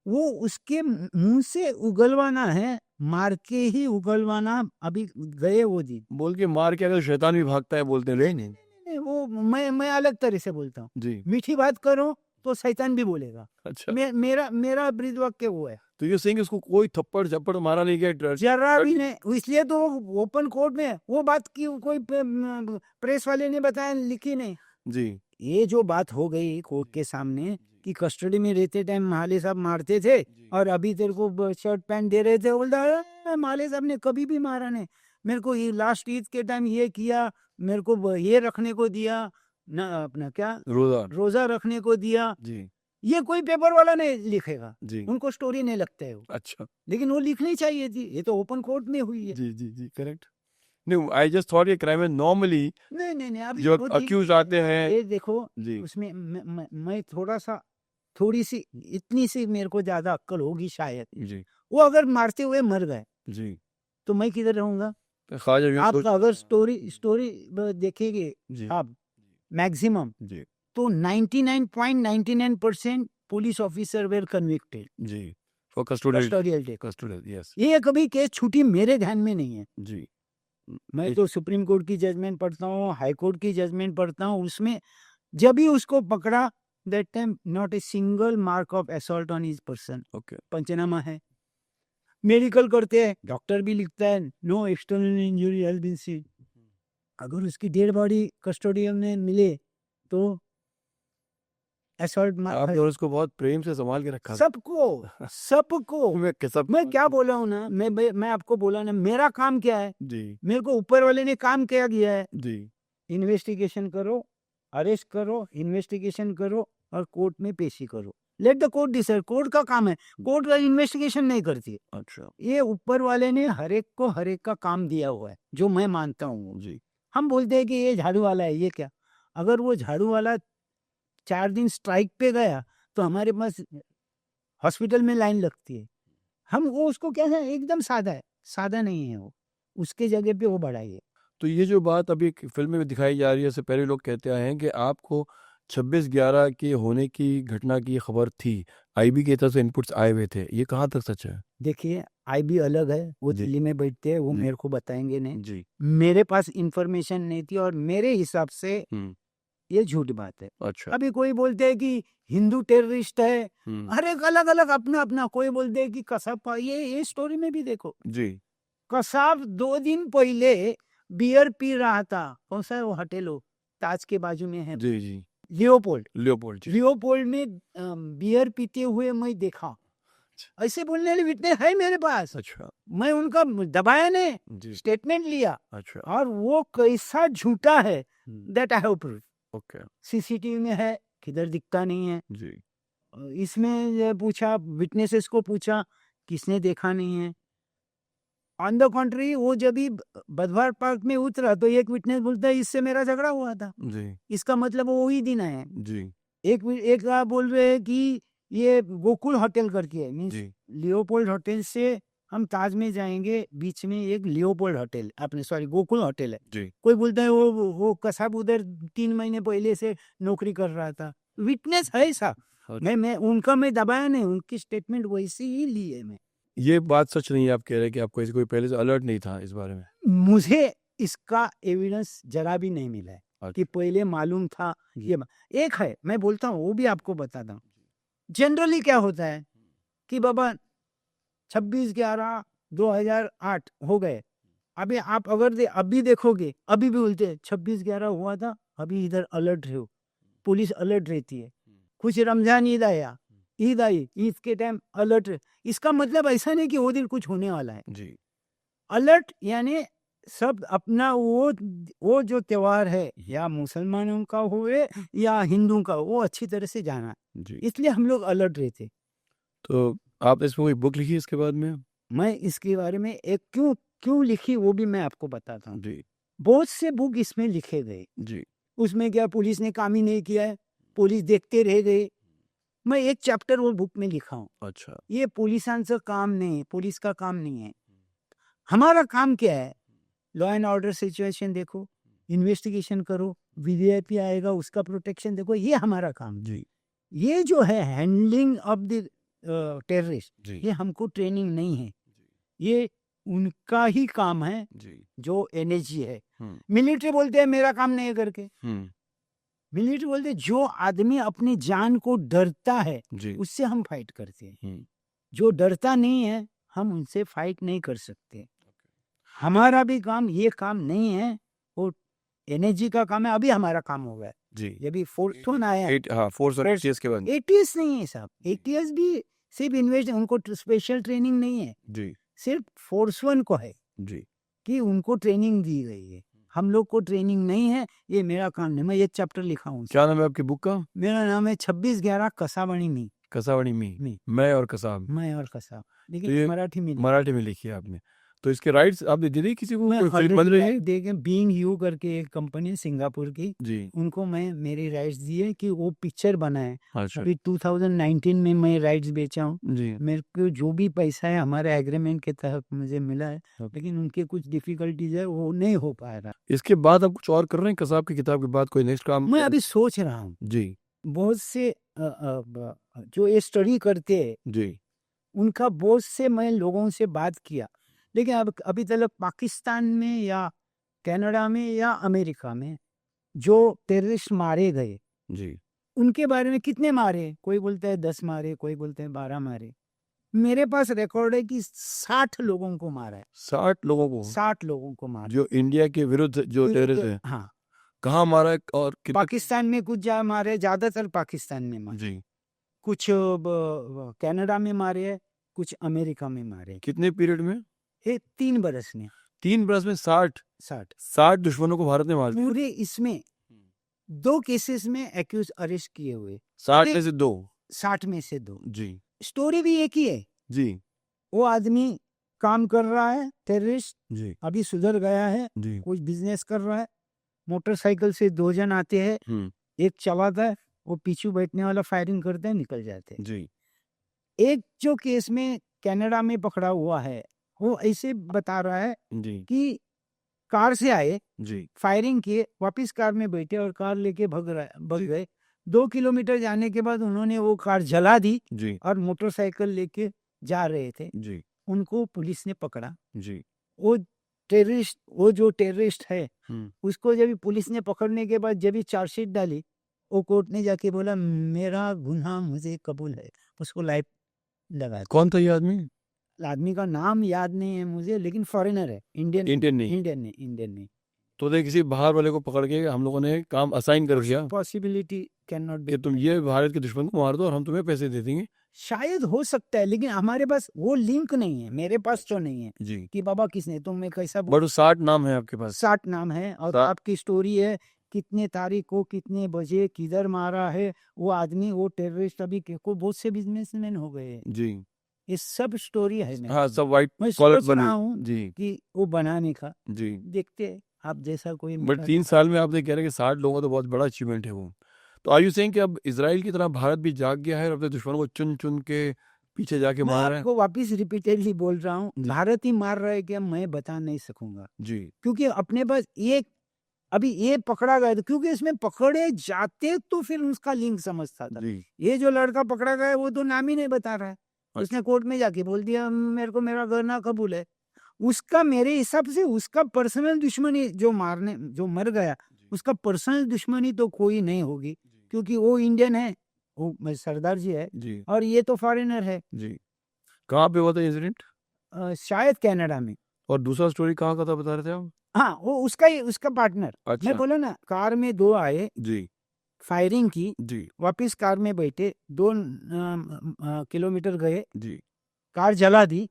वो उसके मुंह से उगलवाना है, मार के ही उगलवाना। अभी गए वो दिन बोल के मार के अगर शैतान भी भागता है बोलते हैं नहीं, वो मैं अलग तरह से बोलता हूँ, जी, मीठी बात करो तो शैतान भी बोलेगा। अच्छा, मेरा ब्रीद वाक्य वो है। तो ये सिंह उसको कोई थप्पड़ झप्पड़ मारा नहीं गया? जरा भी नहीं, इसलिए तो ओपन कोर्ट में वो बात की कोई प्रेस वाले ने बताया, लिखी नहीं। जी, ये जो बात हो गई कोर्ट के सामने कि कस्टडी में रहते टाइम माले साहब मारते थे और अभी तेरे को शर्ट पैंट दे रहे थे, बोलता माले साहब ने कभी भी मारा नहीं, मेरे को ये लास्ट ईद के टाइम ये किया, मेरे को ये रखने को दिया ना, अपना क्या रोजा रखने को दिया जी। ये कोई पेपर वाला नहीं लिखेगा जी, उनको स्टोरी नहीं लगता है वो। अच्छा, लेकिन वो लिखनी चाहिए थी, ये तो ओपन कोर्ट में हुई है। जी जी जी, करेक्ट। नहीं, आई जस्ट थॉट ये क्राइम है नॉर्मली नहीं, अभी जो अक्यूज आते हैं, ये देखो जी, उसमें मैं थोड़ा सा थोड़ी सी इतनी सी मेरे को ज्यादा अक्ल होगी शायद, जी वो अगर मारते हुए मर गए जी। तो मैं किधर रहूंगा? तो ख्वाजा यूं आप सोच अगर स्टोरी देखेंगे जी आप मैक्सिमम, जी तो 99.99% पुलिस ऑफिसर वेर कन्विक्टेड जी for custodial custodial death. Custodial yes ये कभी केस छूटी मेरे ध्यान में नहीं है। जी मैं तो सुप्रीम कोर्ट की जजमेंट पढ़ता हूँ, हाई कोर्ट की जजमेंट पढ़ता हूँ, उसमें जब भी उसको पकड़ा that time not a single mark of assault on his person. Okay panchnama है, मेडिकल करते हैं, डॉक्टर भी लिखता है no external injury has been seen. अगर उसकी डेड बॉडी कस्टोडियन में मिले तो असॉल्ट आपने और उसको बहुत प्रेम से संभाल के रखा सबको मैं क्या बोला हूँ ना, मैं आपको बोला ना, मेरा काम क्या है, जी मेरे को ऊपर वाले ने काम क्या दिया है, जी इन्वेस्टिगेशन करो, अरेस्ट करो, इन्वेस्टिगेशन करो और कोर्ट में पेशी करो। Late the court decide, court का काम है, कोर्ट का इन्वेस्टिगेशन नहीं करती है। अच्छा ये ऊपर वाले ने हर एक को हर एक का काम दिया हुआ है, जो मैं मानता हूँ। जी हम बोलते हैं कि ये झाड़ू वाला है, ये क्या, अगर वो झाड़ू वाला 4 दिन स्ट्राइक पे गया तो हमारे पास हॉस्पिटल में लाइन लगती है। हम वो उसको क्या है, एकदम सादा है, सादा नहीं है वो, उसके जगह पे वो बड़ा है। तो ये जो बात अभी फिल्म में दिखाई जा रही है, इससे पहले लोग कहते आए हैं कि आपको 26/11 के होने की घटना की खबर थी, आईबी की तरफ से इनपुट्स आए हुए थे, ये कहाँ तक सच है? देखिए आईबी अलग है, वो जी। दिल्ली में बैठते हैं, वो जी। मेरे को बताएंगे नहीं। जी मेरे पास इंफॉर्मेशन नहीं थी और मेरे हिसाब से ये झूठ बात है। अच्छा अभी कोई बोलते हैं कि हिंदू टेररिस्ट है, हर एक अलग अलग अपना अपना, कोई बोलते हैं कि कसाब, ये स्टोरी में भी देखो, जी कसाब 2 दिन पहले बियर पी रहा था, कौन सा है वो होटल, हो ताज के बाजू में है, जी जी लियोपोल्ड जी लियोपोल्ड में बियर पीते हुए मैं देखा। ऐसे बोलने वाले विटनेस है मेरे पास, अच्छा मैं उनका दबाया नहीं, जी स्टेटमेंट लिया, अच्छा और वो कैसा झूठा है that I have proof. Okay CCTV में है, किधर दिखता नहीं है। जी इसमें ये पूछा, विटनेसेस को पूछा, किसने देखा नहीं है। ऑन द कॉन्ट्री, वो जब भी बधवार पार्क में उतरा तो एक विटनेस बोलता है इससे मेरा झगड़ा हुआ था, जी इसका मतलब वो वही दिन है। जी एक आप बोल रहे हैं कि ये गोकुल होटल करके है, मीन्स जी लियोपोल्ड होटल से हम ताज में जाएंगे, बीच में एक लियोपोल्ड होटल, आपने सॉरी गोकुल होटल है। जी कोई बोलता है वो कसाब उधर 3 महीने पहले से नौकरी कर रहा था, विटनेस है साहब। अच्छा। मैं दबाया नहीं, उनकी स्टेटमेंट वैसी ही ली है। मैं ये बात सच नहीं है, आप कह रहे हैं कि आपको कोई पहले से अलर्ट नहीं था इस बारे में? मुझे इसका एविडेंस जरा भी नहीं मिला है कि पहले मालूम था। ये एक है, मैं बोलता हूँ, वो भी आपको बताता हूँ। जनरली क्या होता है कि बाबा 26/11/2008 हो गए, अभी आप अगर अभी देखोगे, अभी भी बोलते 26/11 हुआ था, अभी इधर अलर्ट रहो, पुलिस अलर्ट रहती है। कुछ रमजान ईद आया, ईद आई, ईद के टाइम अलर्ट। इसका मतलब ऐसा नहीं कि वो दिन कुछ होने वाला है। जी अलर्ट यानी सब अपना वो जो त्योहार है, या मुसलमानों का हुए या हिंदू का, वो अच्छी तरह से जाना, जी इसलिए हम लोग अलर्ट रहते। तो आपने इसमें कोई बुक लिखी इसके बाद में? मैं इसके बारे में एक क्यों लिखी वो भी मैं आपको बताता हूँ। जी बहुत से बुक इसमें लिखे गए, जी उसमें क्या पुलिस ने काम ही नहीं किया है, पुलिस देखते रह गए। मैं एक चैप्टर वो बुक में लिखा हूँ, अच्छा ये पुलिसांचं काम नहीं, पुलिस का काम नहीं है। हमारा काम क्या है, लॉ एंड ऑर्डर सिचुएशन देखो, इन्वेस्टिगेशन करो, वीवीआईपी आएगा उसका प्रोटेक्शन देखो, ये हमारा काम। जी ये जो है हैंडलिंग ऑफ द टेररिस्ट, जी ये हमको ट्रेनिंग नहीं है, ये उनका ही काम है जी जो एनएसजी है। मिलिट्री बोलते हैं मेरा काम नहीं है करके, मिलिट्री बोलते हैं जो आदमी अपनी जान को डरता है जी उससे हम फाइट करते हैं, जो डरता नहीं है हम उनसे फाइट नहीं कर सकते। हमारा भी काम ये काम नहीं है, वो एनएसजी का काम है। अभी हमारा काम हो गया जी ये भी फोर्स वन आया है, हाँ फोर्स और एटीएस के बाद एटीएस नहीं है साहब, एटीएस भी सिर्फ इन्वेस्ट, उनको स्पेशल ट्रेनिंग नहीं है, जी सिर्फ फोर्स वन को है जी कि उनको ट्रेनिंग दी गई है, हम लोग को ट्रेनिंग नहीं है। ये मेरा काम नहीं, मैं ये चैप्टर लिखा हूँ। क्या नाम है आपकी बुक का? मेरा नाम है 26/11 कसावणी मी, कसावड़ी मी, मैं और कसाब, मैं और कसाब, तो लेकिन ये मराठी में मराठी में लिखी है आपने। तो इसके राइट्स आपने दे दी किसी को? मैं कोई फिल्म बन रही है? देखे बीइंग यू करके एक कंपनी है सिंगापुर की, जी। उनको मैं मेरी राइट्स दिए कि वो पिक्चर बनाए। अच्छा। अभी 2019 में मैं राइट्स बेचा हूँ। जी। मेरे को जो भी पैसा है हमारे एग्रीमेंट के तहत मुझे मिला है, ओके। लेकिन उनके कुछ डिफिकल्टीज है, वो नहीं हो पा रहा। इसके बाद आप कुछ और कर रहे हैं? कसाब की किताब के बाद कोई नेक्स्ट काम? मैं अभी सोच रहा हूँ, जी। बहुत से जो ये स्टडी करते हैं जी। उनका बहुत से मैं लोगों से बात किया, लेकिन अब अभी तक पाकिस्तान में या कनाडा में या अमेरिका में जो टेररिस्ट मारे गए जी। उनके बारे में कितने मारे, कोई बोलता है 10 मारे, कोई बोलते हैं 12 मारे। मेरे पास रिकॉर्ड है कि 60 लोगों को मारा है। 60 लोगों को 60 लोगों को मारा जो इंडिया के विरुद्ध जो टेररिस्ट है? हाँ, कहाँ मारा है और कितने? पाकिस्तान में कुछ जा मारे, ज्यादातर पाकिस्तान में मारे, जी। कुछ कनाडा में मारे है, कुछ अमेरिका में मारे। कितने पीरियड में? ये 3 बरस में 3 बरस में 60 60 दुश्मनों को भारत ने मार दिया। पूरे इसमें 2 केसेस में एक्यूज अरेस्ट किए हुए, 60 में से 2। 60 में से 2। जी। स्टोरी भी एक ही है। जी। वो आदमी काम कर रहा है, टेररिस्ट जी। अभी सुधर गया है, जी। कुछ बिजनेस कर रहा है, मोटरसाइकिल से 2 जन आते हैं, हम्म। एक चलाता है, वो पीछू बैठने वाला फायरिंग करते हैं, निकल जाते हैं। जी। एक जो केस में कनाडा में पकड़ा हुआ है, वो ऐसे बता रहा है जी। कि कार से आए, जी। फायरिंग किए, वापस कार में बैठे और कार लेके भग गए। 2 किलोमीटर जाने के बाद उन्होंने वो कार जला दी जी। और मोटरसाइकिल लेके जा रहे थे, जी। उनको पुलिस ने पकड़ा। जी। वो जो टेररिस्ट है उसको जब पुलिस ने पकड़ने के बाद जब चार्जशीट डाली, वो कोर्ट ने जाके बोला मेरा गुनाह मुझे कबूल है, उसको लाइफ लगा दिया। कौन था ये आदमी? आदमी का नाम याद नहीं है मुझे, लेकिन फॉरेनर है, इंडियन नहीं। तो देख किसी बाहर वाले को पकड़ के हम लोगों ने काम असाइन कर दिया पॉसिबिलिटी कैन नॉट कि बी। तुम ये भारत के दुश्मन को मार दो और हम तुम्हें पैसे दे देंगे। शायद हो सकता है, लेकिन हमारे पास वो लिंक नहीं है, मेरे पास तो नहीं है जी। कि बाबा किसने तुम्हें कैसा। बट 60 नाम है आपके पास? 60 नाम है और आपकी स्टोरी है, कितने तारीख को, कितने बजे, किधर मारा है वो आदमी, वो टेररिस्ट अभी को बहुत से बिजनेसमैन हो गए हैं। जी। ये सब स्टोरी है। हाँ, सब वाइट मैं कॉलर सोच रहा हूँ जी कि वो बनाने का, जी। देखते हैं आप जैसा कोई। बट 3 साल में आपने कह रहे हैं कि 60 लोगों का तो बहुत बड़ा अचीवमेंट है वो। तो आर यू सेइंग कि अब इजराइल की तरह भारत भी जाग गया है और अपने दुश्मनों को चुन चुन के पीछे जाके मैं मार रहा है? आपको वापिस रिपीटेडली बोल रहा हूँ, जी। भारत ही मार रहा है क्या मैं बता नहीं सकूंगा, जी। क्योंकि अपने पास अभी ये पकड़ा गया था, क्योंकि इसमें पकड़े जाते तो फिर उसका लिंक समझता था। जी। ये जो लड़का पकड़ा गया है वो तो नाम ही नहीं बता रहा है। उसने कोर्ट में जाके बोल दिया मेरे को मेरा गुनाह कबूल है। उसका मेरे हिसाब से उसका पर्सनल दुश्मनी जो मर गया, उसका पर्सनल दुश्मनी तो कोई नहीं होगी, क्योंकि वो इंडियन है, वो सरदार जी है, जी। और ये तो फॉरेनर है। जी। कहाँ पे हुआ था इंसिडेंट? शायद कनाडा में। और दूसरा स्टोरी कहाँ का था बता रहे थे आप? हाँ, वो उसका पार्टनर। अच्छा। मैं बोला ना, कार में 2 आए, जी। फायरिंग की, जी। वापिस कार में बैठे, 2 किलोमीटर गए, जी। कार जला दी,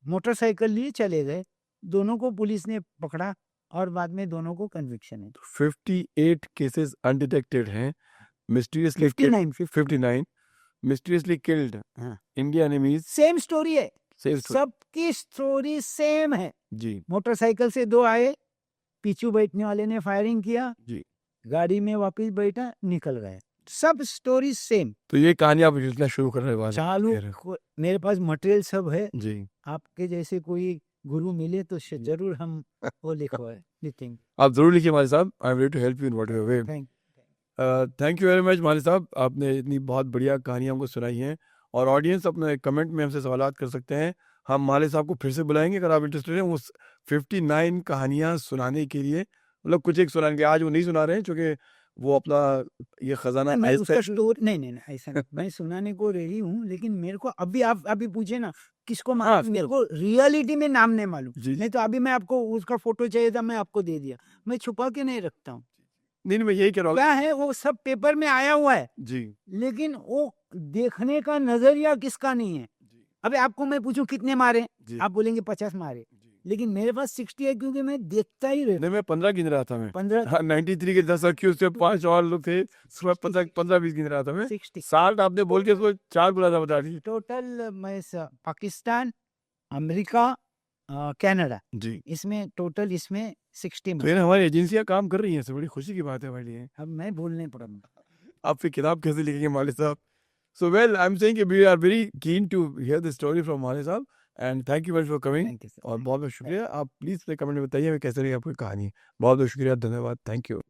मोटरसाइकिल लिए चले गए, दोनों को पुलिस ने पकड़ा और बाद में दोनों को कन्विक्शन है। 58 केसेस अनडिटेक्टेड हैं, mysteriously 59 mysteriously killed India enemies. Same story है, सेम सबकी स्टोरी सेम है। जी। मोटरसाइकिल से 2 आए, पीछू बैठने वाले ने फायरिंग किया, जी। गाड़ी में वापस बैठा, निकल गए, सब स्टोरी सेम। तो ये कहानी आप लिखना शुरू करने वाले? चालू, मेरे पास मटेरियल सब है जी। आपके जैसे कोई गुरु मिले तो जरूर हम वो लिखेंगे। आप जरूर लिखिए माली साहब, I am ready to help you in whatever way. Thank you very much Mali साहब, आपने इतनी बहुत बढ़िया कहानियाँ हमको सुनाई हैं, और ऑडियंस अपने कमेंट में हमसे सवालात कर सकते हैं। हम माली साहब को फिर से बुलाएंगे अगर आप इंटरेस्टेड हैं उस 59 कहानियाँ सुनाने के लिए। मतलब कुछ एक सुनाएंगे, आज वो नहीं सुना रहे हैं क्योंकि वो अपना ये खजाना मैं उसका स्टोरी नहीं ऐसा नहीं, मैं सुनाने को रेडी हूँ, लेकिन मेरे को आप अभी पूछे ना किसको मेरे को रियलिटी में नाम नहीं मालूम, नहीं तो अभी मैं आपको उसका फोटो चाहिए था, मैं आपको दे दिया, मैं छुपा के नहीं रखता हूँ। नहीं, मैं यही कह रहा हूँ, क्या है वो सब पेपर में आया हुआ है जी, लेकिन वो देखने का नजरिया किसका नहीं है। अभी आपको मैं पूछूं कितने मारे, आप बोलेंगे 50 मारे, लेकिन मेरे पास 60 है, क्योंकि मैं देखता ही रहता। नहीं, मैं 15 गिन रहा था, मैं 15 93 के 10 अक्यूज से 5 और लोग थे, 15-20 गिन रहा था मैं। 60 60 आपने बोल के उसको 4 गुना बता दी। टोटल मैं पाकिस्तान, अमेरिका, कनाडा। जी। इसमें टोटल इसमें 60 तो ये ना हमारी एजेंसियाँ काम कर रही हैं, इससे बड़ी खुशी की बात है हमारे लिए। अब मैं बोलने पड़ा। आप फिर किताब कैसे लिखेंगे माली साहब? So well, I'm saying that we are very keen to hear the story from माली साहब and thank you very much for coming. Thank you sir. और बहुत बहुत शुक्रिया। आप प्लीज़ कमेंट में बताइए हमें कैसे लगी आपको ये कहानी। बहुत बहुत शुक्रिया, धन्यवाद, थैंक यू।